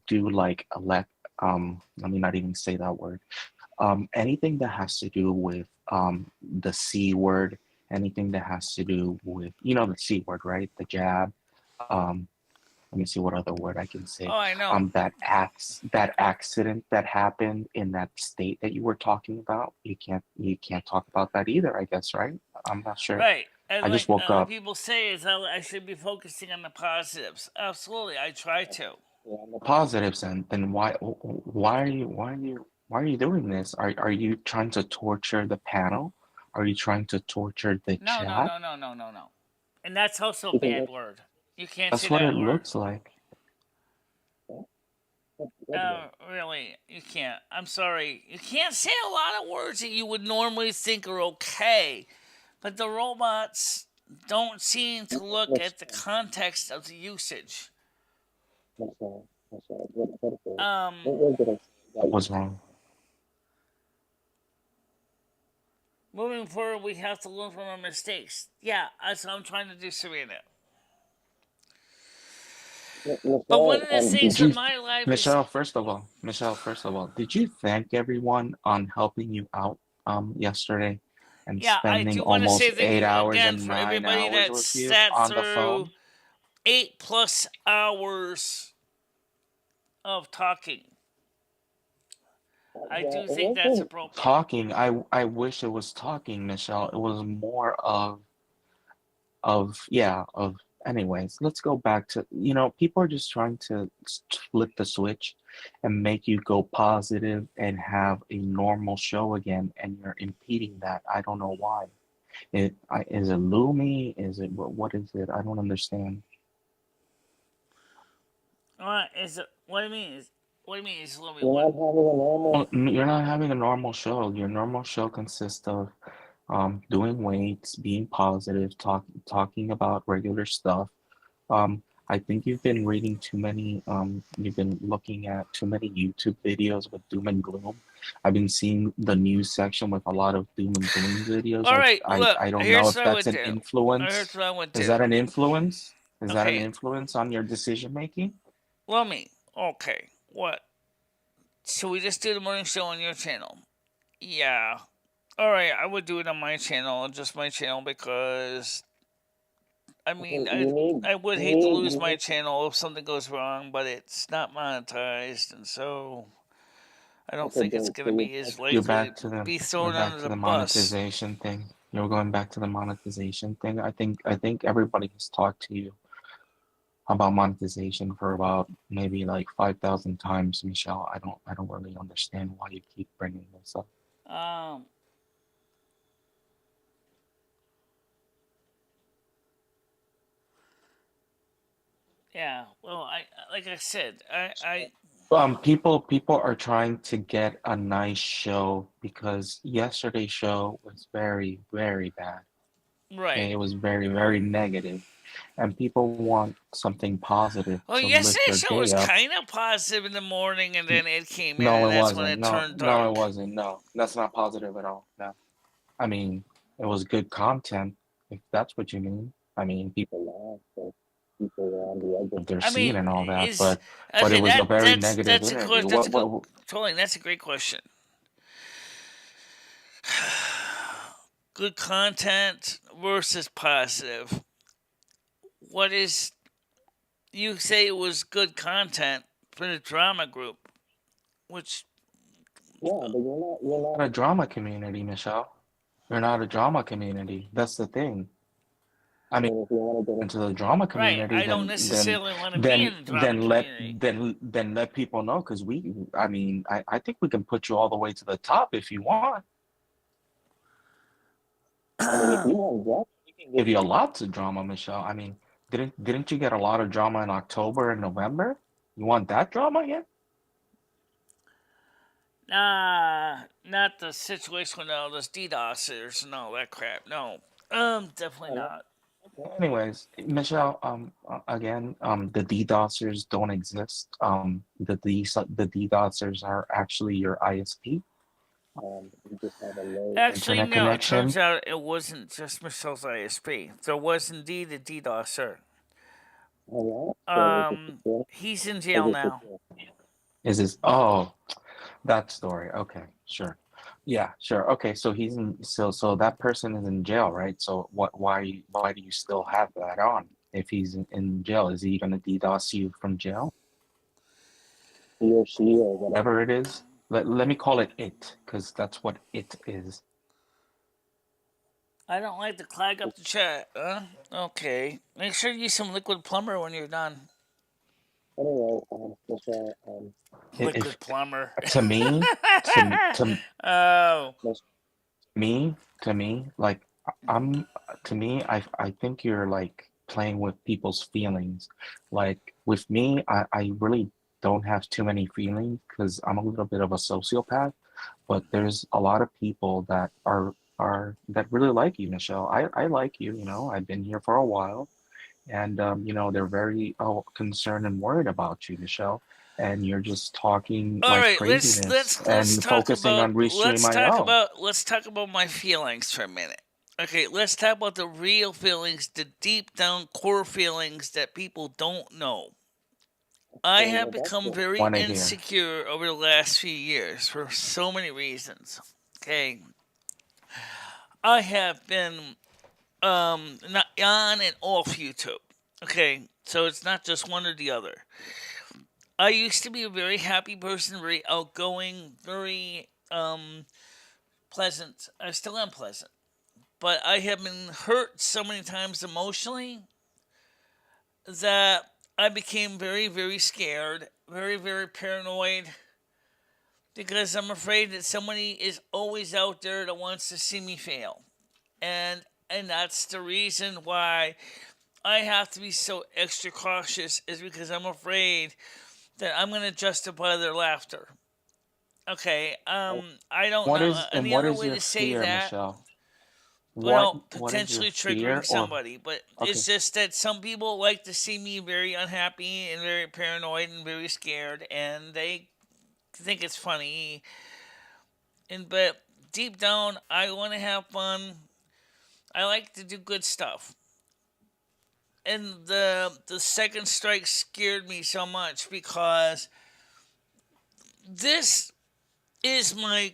do like let me not even say that word. Anything that has to do with the C word, anything that has to do with, you know, the C word, right? The jab. Um, Let me see what other word I can say. Oh, I know. That accident that happened in that state that you were talking about. You can't talk about that either, I guess, right? I'm not sure. Right. And I like just woke up. people say is I should be focusing on the positives. Absolutely, I try to. On the positives, and then why are you doing this? Are you trying to torture the panel? Are you trying to torture the No, no, chat? no, no, no, no, no. And that's also a bad word. You can't say That's what it that word. looks like. Really, you can't. I'm sorry. You can't say a lot of words that you would normally think are okay. But the robots, don't seem to look at the context of the usage. Michelle, what Um, did I say That was wrong. moving forward, we have to learn from our mistakes. Yeah, that's what I'm trying to do, Serena. But one Michelle, of the things Did with you, my life is, Michelle, first of all, did you thank everyone on helping you out yesterday and yeah, I spending do want to say almost thank 8 you hours again and for 9 everybody hours that with you sat on the through phone? 8+ hours of talking. I yeah, do it think that's wasn't. appropriate. Talking, I wish it was talking, Michelle. It was more of anyways, let's go back to, people are just trying to flip the switch and make you go positive and have a normal show again, and you're impeding that. I don't know why. Is it Lumi? Is it what is it? I don't understand. What do you mean? What do you mean? Is a little bit You're what? not having a normal. You're not having a normal show. Your normal show consists of doing weights, being positive, talking about regular stuff. I think you've been reading too many, you've been looking at too many YouTube videos with doom and gloom. I've been seeing the news section with a lot of doom and gloom videos. All right, look. I don't know Here's if what I that's would an do. Here's influence. what I would Is do. that an influence? Is that an Okay, influence on your decision making? let me. Okay, what? So we just do the morning show on your channel? Yeah. All right, I would do it on my channel, just my channel, because I Okay, mean, I would hate to lose my channel if something goes wrong, but it's not monetized, and so I don't okay, think it's Ben. going So to you're be as You're likely to back to the be you're thrown back under to the the bus. monetization thing. You're going back to the monetization thing. I think everybody has talked to you about monetization for about maybe like 5,000 times, Michelle. I don't really understand why you keep bringing this up. Um, yeah. Well, like I said, People are trying to get a nice show because yesterday's show was very, very bad. Okay, right. it was very, very negative, and people want something positive Well, to lift their yesterday's show was day up. kind of positive in the morning, and then it came in, No, and it that's when wasn't. it No, turned no, it dark. wasn't. No, that's not positive at all. No. I mean, it was good content, if that's what you mean. I mean, people laughed, but people were on the edge of their I seat mean, and all that, is but it okay. was a very That's negative a interview. that's a good totally. That's a great question. Good content versus positive. What is you say it was good content for the drama group, which Yeah, but you're Not a drama community, Michelle. You're not a drama community. That's the thing. I mean, if you want to get into the drama right? community, I don't necessarily want to be in the drama community. then let people know because I think we can put you all the way to the top if you want. I mean, if you want drama, we can give you a lot of drama, Michelle. I mean, didn't you get a lot of drama in October and November? You want that drama again? Nah, not the situation with all those DDoSers and all that crap. No, definitely not. Anyways, Michelle, again, the DDoSers don't exist. The DDoSers are actually your ISP. You just have a low Actually, internet no. It turns connection. out it wasn't just Michelle's ISP. There was indeed a DDoSer. all right. So is it secure? He's in Is jail it now. secure? Is this that story? Okay, sure. Yeah, sure. Okay, so so that person is in jail, right? So why do you still have that on? If he's in jail, is he gonna DDoS you from jail? He or she or whatever it is. Let me call it because that's what it is. I don't like to clag up the chat. Okay. Make sure you use some liquid plumber when you're done. Anyway, Michelle, If Liquid plumber. to me, to Oh. me, to me, like I'm to me, I think you're like playing with people's feelings. Like with me, I really don't have too many feelings because I'm a little bit of a sociopath, but there's a lot of people that are that really like you, Michelle. I like you. You know, I've been here for a while, and you know, they're very concerned and worried about you, Michelle. And you're just talking All like right, let's craziness let's and talk focusing about on Restream IO. let's talk about my feelings for a minute. Okay, let's talk about the real feelings, the deep down core feelings that people don't know. I have become very Want to hear? insecure over the last few years for so many reasons. Okay, I have been not on and off YouTube. Okay, so it's not just one or the other. I used to be a very happy person, very outgoing, very pleasant. I still am pleasant, but I have been hurt so many times emotionally that I became very, very scared, very, very paranoid because I'm afraid that somebody is always out there that wants to see me fail. And and that's the reason why I have to be so extra cautious is because I'm afraid that I'm going to justify their laughter. Okay, I don't know any What other is way your to say fear, that. Michelle? Well, What is your potentially triggering fear or somebody, but okay? it's just that some people like to see me very unhappy and very paranoid and very scared, and they think it's funny. And but deep down, I want to have fun. I like to do good stuff. And the second strike scared me so much because this is my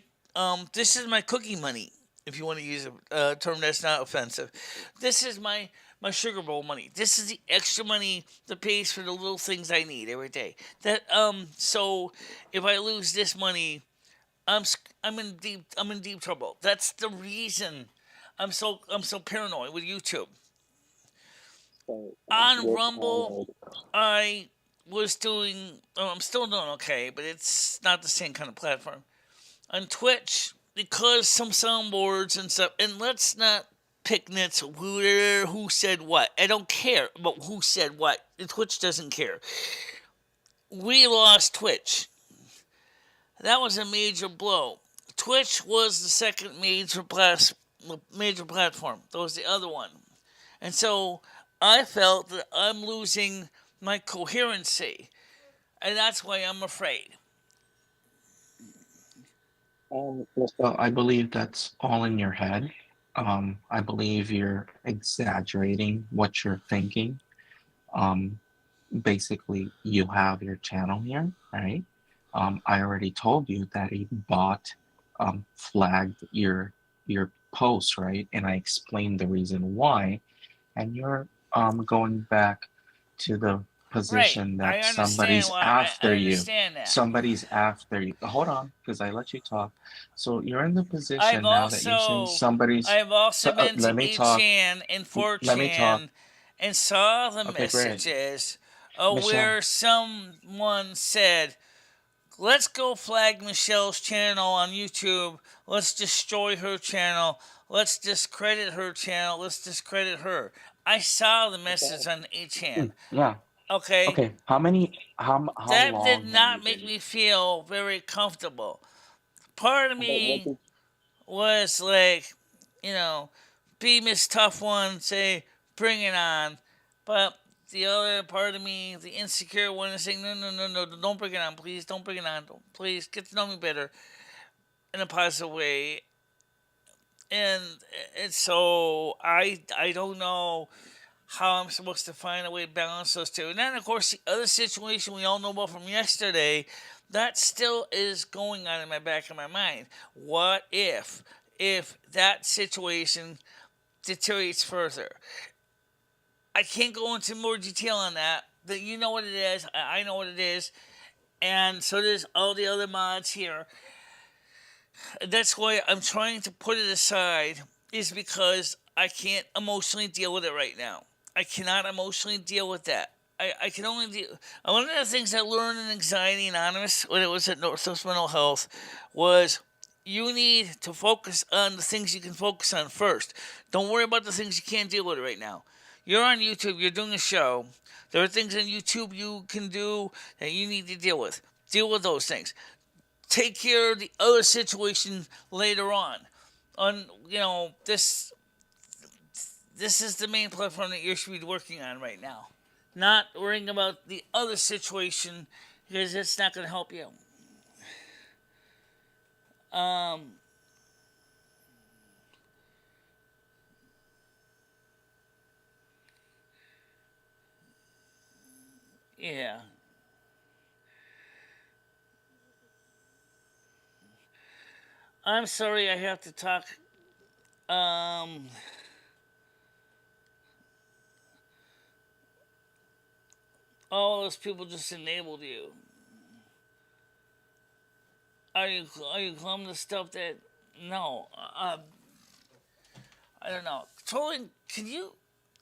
cookie money. If you want to use a term that's not offensive, this is my sugar bowl money. This is the extra money that pays for the little things I need every day. That so if I lose this money, I'm in deep trouble. That's the reason I'm so paranoid with YouTube. On Rumble, I was doing. Oh, I'm still doing okay, but it's not the same kind of platform. On Twitch, because some soundboards and stuff, and let's not pick nits who said what. I don't care about who said what. Twitch doesn't care. We lost Twitch. That was a major blow. Twitch was the second major platform. That was the other one. And so I felt that I'm losing my coherency. And that's why I'm afraid. Well, I believe that's all in your head. I believe you're exaggerating what you're thinking. Um, Basically, you have your channel here, right? I already told you that a bot flagged your post, right? And I explained the reason why. And you're going back to the Right. position I that understand somebody's why. I after you. understand that. Somebody's after you. Hold on, because I let you talk. So you're in the I've position now that you're saying also somebody's. I've also been to Let me talk. 8chan and Let me talk. 4chan and saw the Okay, great. messages Michelle, where someone said, "Let's go flag Michelle's channel on YouTube. Let's destroy her channel. Let's discredit her channel. Let's discredit her." I saw the message on 8chan. yeah. Okay, Okay. How that did long have you not make been? me feel very comfortable. Part of me was like, you know, be Miss Tough One, say, bring it on. But the other part of me, the insecure one, is saying, no, no, no, no, don't bring it on, please, don't bring it on, please, get to know me better in a positive way. And so I don't know how I'm supposed to find a way to balance those two. And then, of course, the other situation we all know about from yesterday, that still is going on in my back of my mind. What if that situation deteriorates further? I can't go into more detail on that. But you know what it is. I know what it is. And so does all the other mods here. That's why I'm trying to put it aside, is because I can't emotionally deal with it right now. I cannot emotionally deal with that. I can only deal. One of the things I learned in Anxiety Anonymous when it was at Northwest Mental Health was you need to focus on the things you can focus on first. Don't worry about the things you can't deal with right now. You're on YouTube, you're doing a show. There are things on YouTube you can do that you need to deal with. Deal with those things. Take care of the other situation later on. on this is the main platform that you should be working on right now, not worrying about the other situation because it's not going to help you. Yeah. I'm sorry I have to talk. All those people just enabled you. Are you glum to stuff that? No. I don't know. Trolling. Can you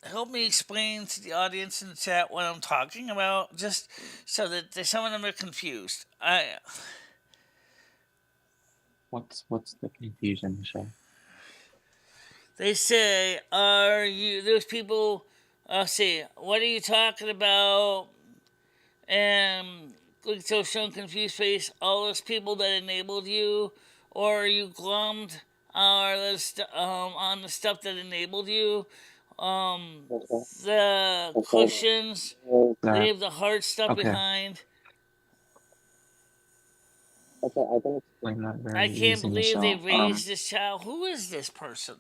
help me explain to the audience in the chat what I'm talking about? Just so that some of them are confused. What's the confusion, Michelle? They say, "Are you?" Those people. See, what are you talking about? And look at those showing confused face. All those people that enabled you, or are you glummed? On the stuff that enabled you. The cushions. Leave the hard stuff Okay. behind. Okay, I can explain that I very can't easy, believe they Michelle. raised this child. Who is this person?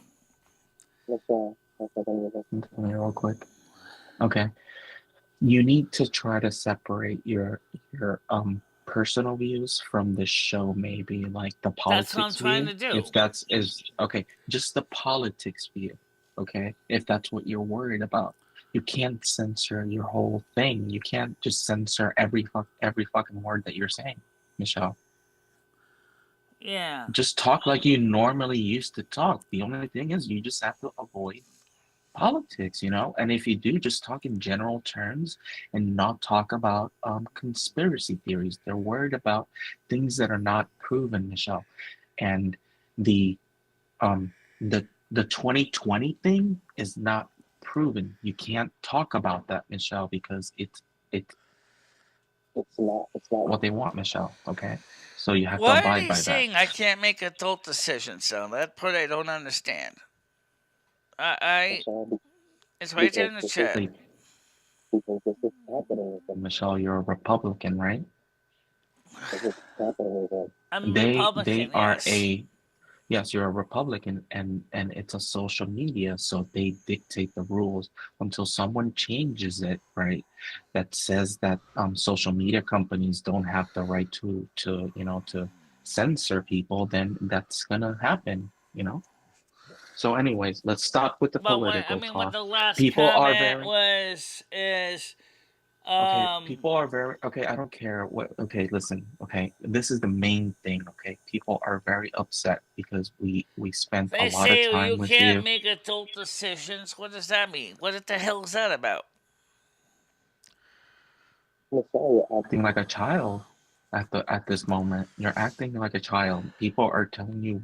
Michelle, can you listen to me real quick? Okay. You need to try to separate your personal views from the show, maybe like the That's what I'm politics trying view. to do. If that's is okay, just the politics view, okay? If that's what you're worried about. You can't censor your whole thing. You can't just censor every fucking word that you're saying, Michelle. Yeah. Just talk like you normally used to talk. The only thing is you just have to avoid politics, and if you do, just talk in general terms and not talk about conspiracy theories. They're worried about things that are not proven, Michelle. And the um the 2020 thing is not proven. You can't talk about that, Michelle, because it's not what they want, Michelle. Okay, so you have to Why are abide they by that. saying I can't make adult decisions? So that part I don't understand. I it's right there in the chat. Because this is capitalism, Michelle. You're a Republican, right? This is capitalism. I'm a They Republican, are yes. yes, you're a Republican, and it's a social media, so they dictate the rules until someone changes it, right? That says that social media companies don't have the right to censor people, then that's gonna happen. So, anyways, let's stop with the But political what talk. the last People are comment very was is Okay, people are very okay. I don't care what. Okay, listen. Okay, this is the main thing. Okay, people are very upset because we spent a they lot of say time you with can't you. make adult decisions. What does that mean? What the hell is that about? Michelle, you're acting like a child at this moment. You're acting like a child. People are telling you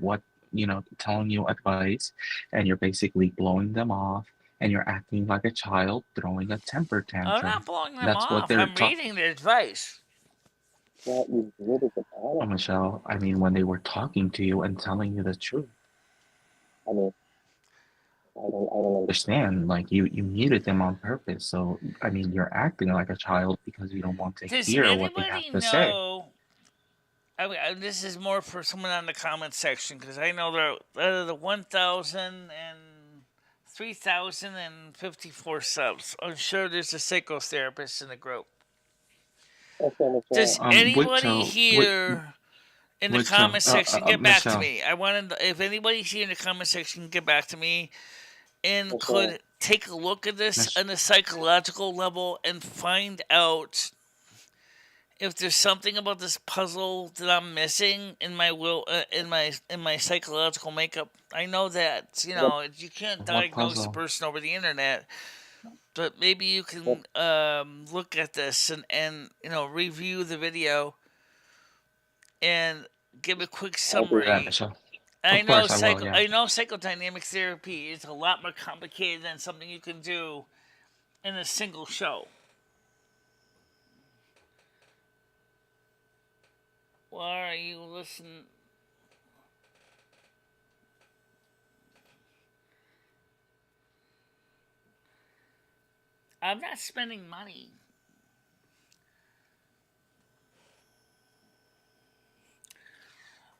telling you advice, and you're basically blowing them off, and you're acting like a child throwing a temper I'm tantrum. not blowing them That's what off. they're I'm talking. reading the advice. Well, you muted them all. Michelle, I mean, when they were talking to you and telling you the truth. I mean, I don't understand. Like you muted them on purpose. So I mean, you're acting like a child because you don't want to Does hear what they have anybody to say. know? This is more for someone on the comment section because I know there are the 1,000 and 3,054 subs. I'm sure there's a psychotherapist in the group. Okay, Does Michelle. anybody here in the comment section get back to Michelle. me? I wanted if anybody here in the comment section get back to me and Michelle. could take a look at this on a psychological level and find out if there's something about this puzzle that I'm missing in my in my psychological makeup. I know that you can't diagnose a person over the internet, but maybe you can look at this and review the video and give a quick I'll do that, summary. Michelle. I Of course I will, yeah. I know psychodynamic therapy is a lot more complicated than something you can do in a single show. Why are you listening? I'm not spending money.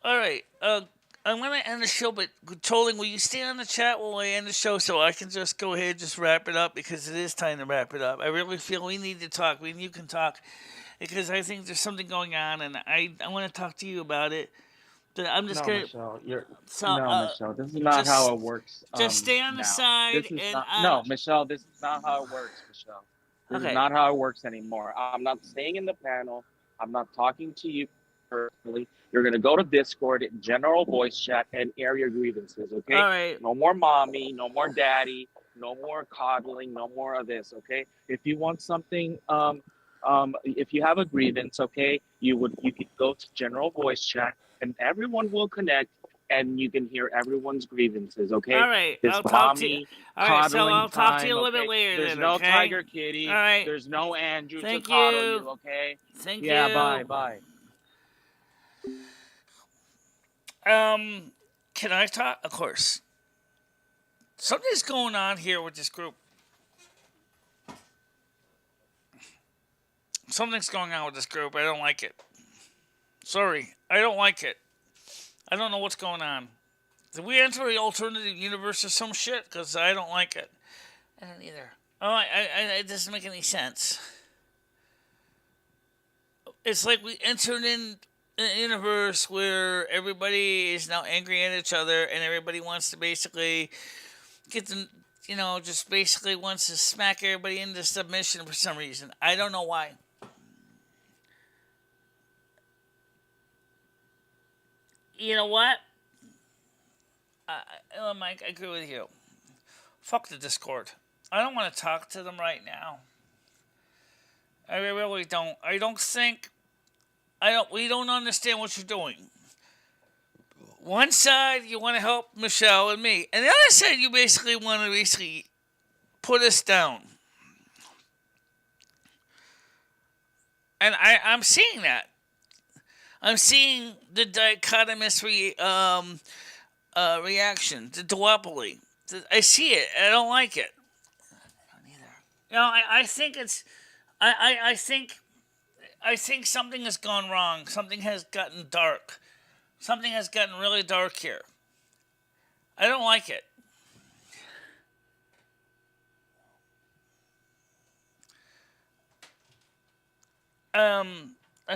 All right. I'm gonna end the show, but Trolling, will you stay on the chat while I end the show so I can just go ahead and just wrap it up because it is time to wrap it up. I really feel we need to talk. You can talk because I think there's something going on, and I want to talk to you about it. But I'm just No, gonna Michelle, you're so no, Michelle. This is not how just it works. stay on the Now side this is and not. No, Michelle. This is not how it works, Michelle. This is okay. not how it works anymore. I'm not staying in the panel. I'm not talking to you personally. You're gonna go to Discord, general voice chat, and air your grievances. All Okay? right. No more mommy. No more daddy. No more coddling. No more of this. Okay? If you want something, if you have a grievance, okay, you could go to general voice chat and everyone will connect and you can hear everyone's grievances, okay? All right. This I'll talk to you. mommy All right. So coddling I'll talk to you time, a little bit okay? later There's then. no Okay. Tiger All Kitty. right. There's no Andrew to Thank coddle you. you, okay? Thank Yeah, bye, you. bye. Can I talk? Of course. Something's going on here with this group. Something's going on with this group. I don't like it. Sorry. I don't like it. I don't know what's going on. Did we enter the alternative universe or some shit? Because I don't like it. I don't either. Oh, it doesn't make any sense. It's like we entered in a universe where everybody is now angry at each other and everybody wants to basically get the, just basically wants to smack everybody into submission for some reason. I don't know why. You know what? Mike, I agree with you. Fuck the Discord. I don't want to talk to them right now. I really don't. I don't think. We don't understand what you're doing. One side, you want to help Michelle and me, and the other side, you basically want to put us down. And I'm seeing that. I'm seeing the dichotomous reaction, the duopoly. I see it. I don't like it. I don't either. I think it's. I think something has gone wrong. Something has gotten dark. Something has gotten really dark here. I don't like it.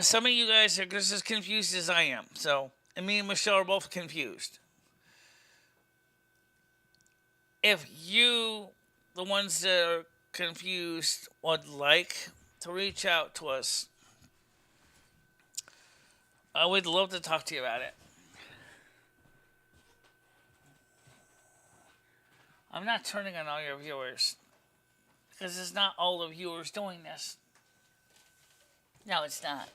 Some of you guys are just as confused as I am. So, and me and Michelle are both confused. If you, the ones that are confused, would like to reach out to us, I would love to talk to you about it. I'm not turning on all your viewers because it's not all the viewers doing this. No, it's not.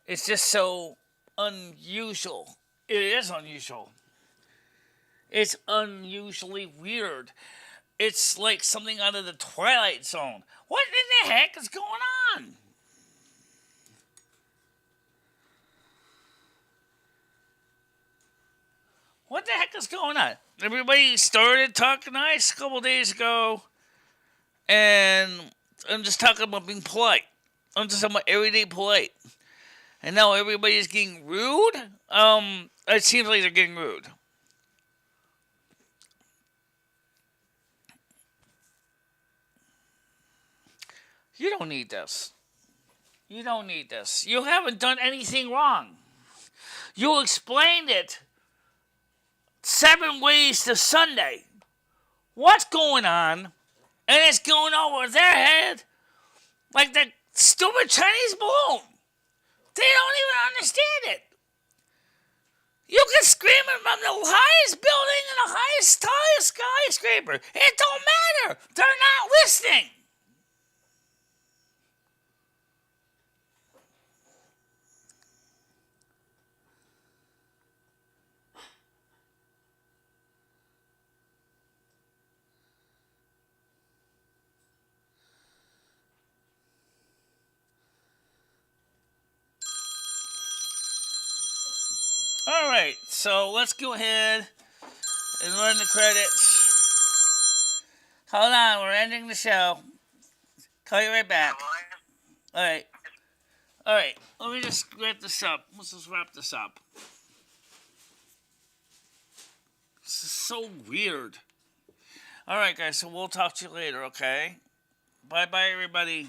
It's just so unusual. It is unusual. It's unusually weird. It's like something out of the Twilight Zone. What in the heck is going on? What the heck is going on? Everybody started talking nice a couple days ago, and I'm just talking about being polite. I'm just talking about everyday polite. And now everybody's getting rude? It seems like they're getting rude. You don't need this. You don't need this. You haven't done anything wrong. You explained it 7 ways to Sunday. What's going on? And it's going over their head like that stupid Chinese balloon. They don't even understand it. You can scream it from the highest building and the highest skyscraper. It don't matter. They're not listening. All right, so let's go ahead and run the credits. Hold on, we're ending the show. Call you right back. All right. All right. Let me just wrap this up. Let's just wrap this up. This is so weird. All right, guys. So we'll talk to you later. Okay. Bye, bye, everybody.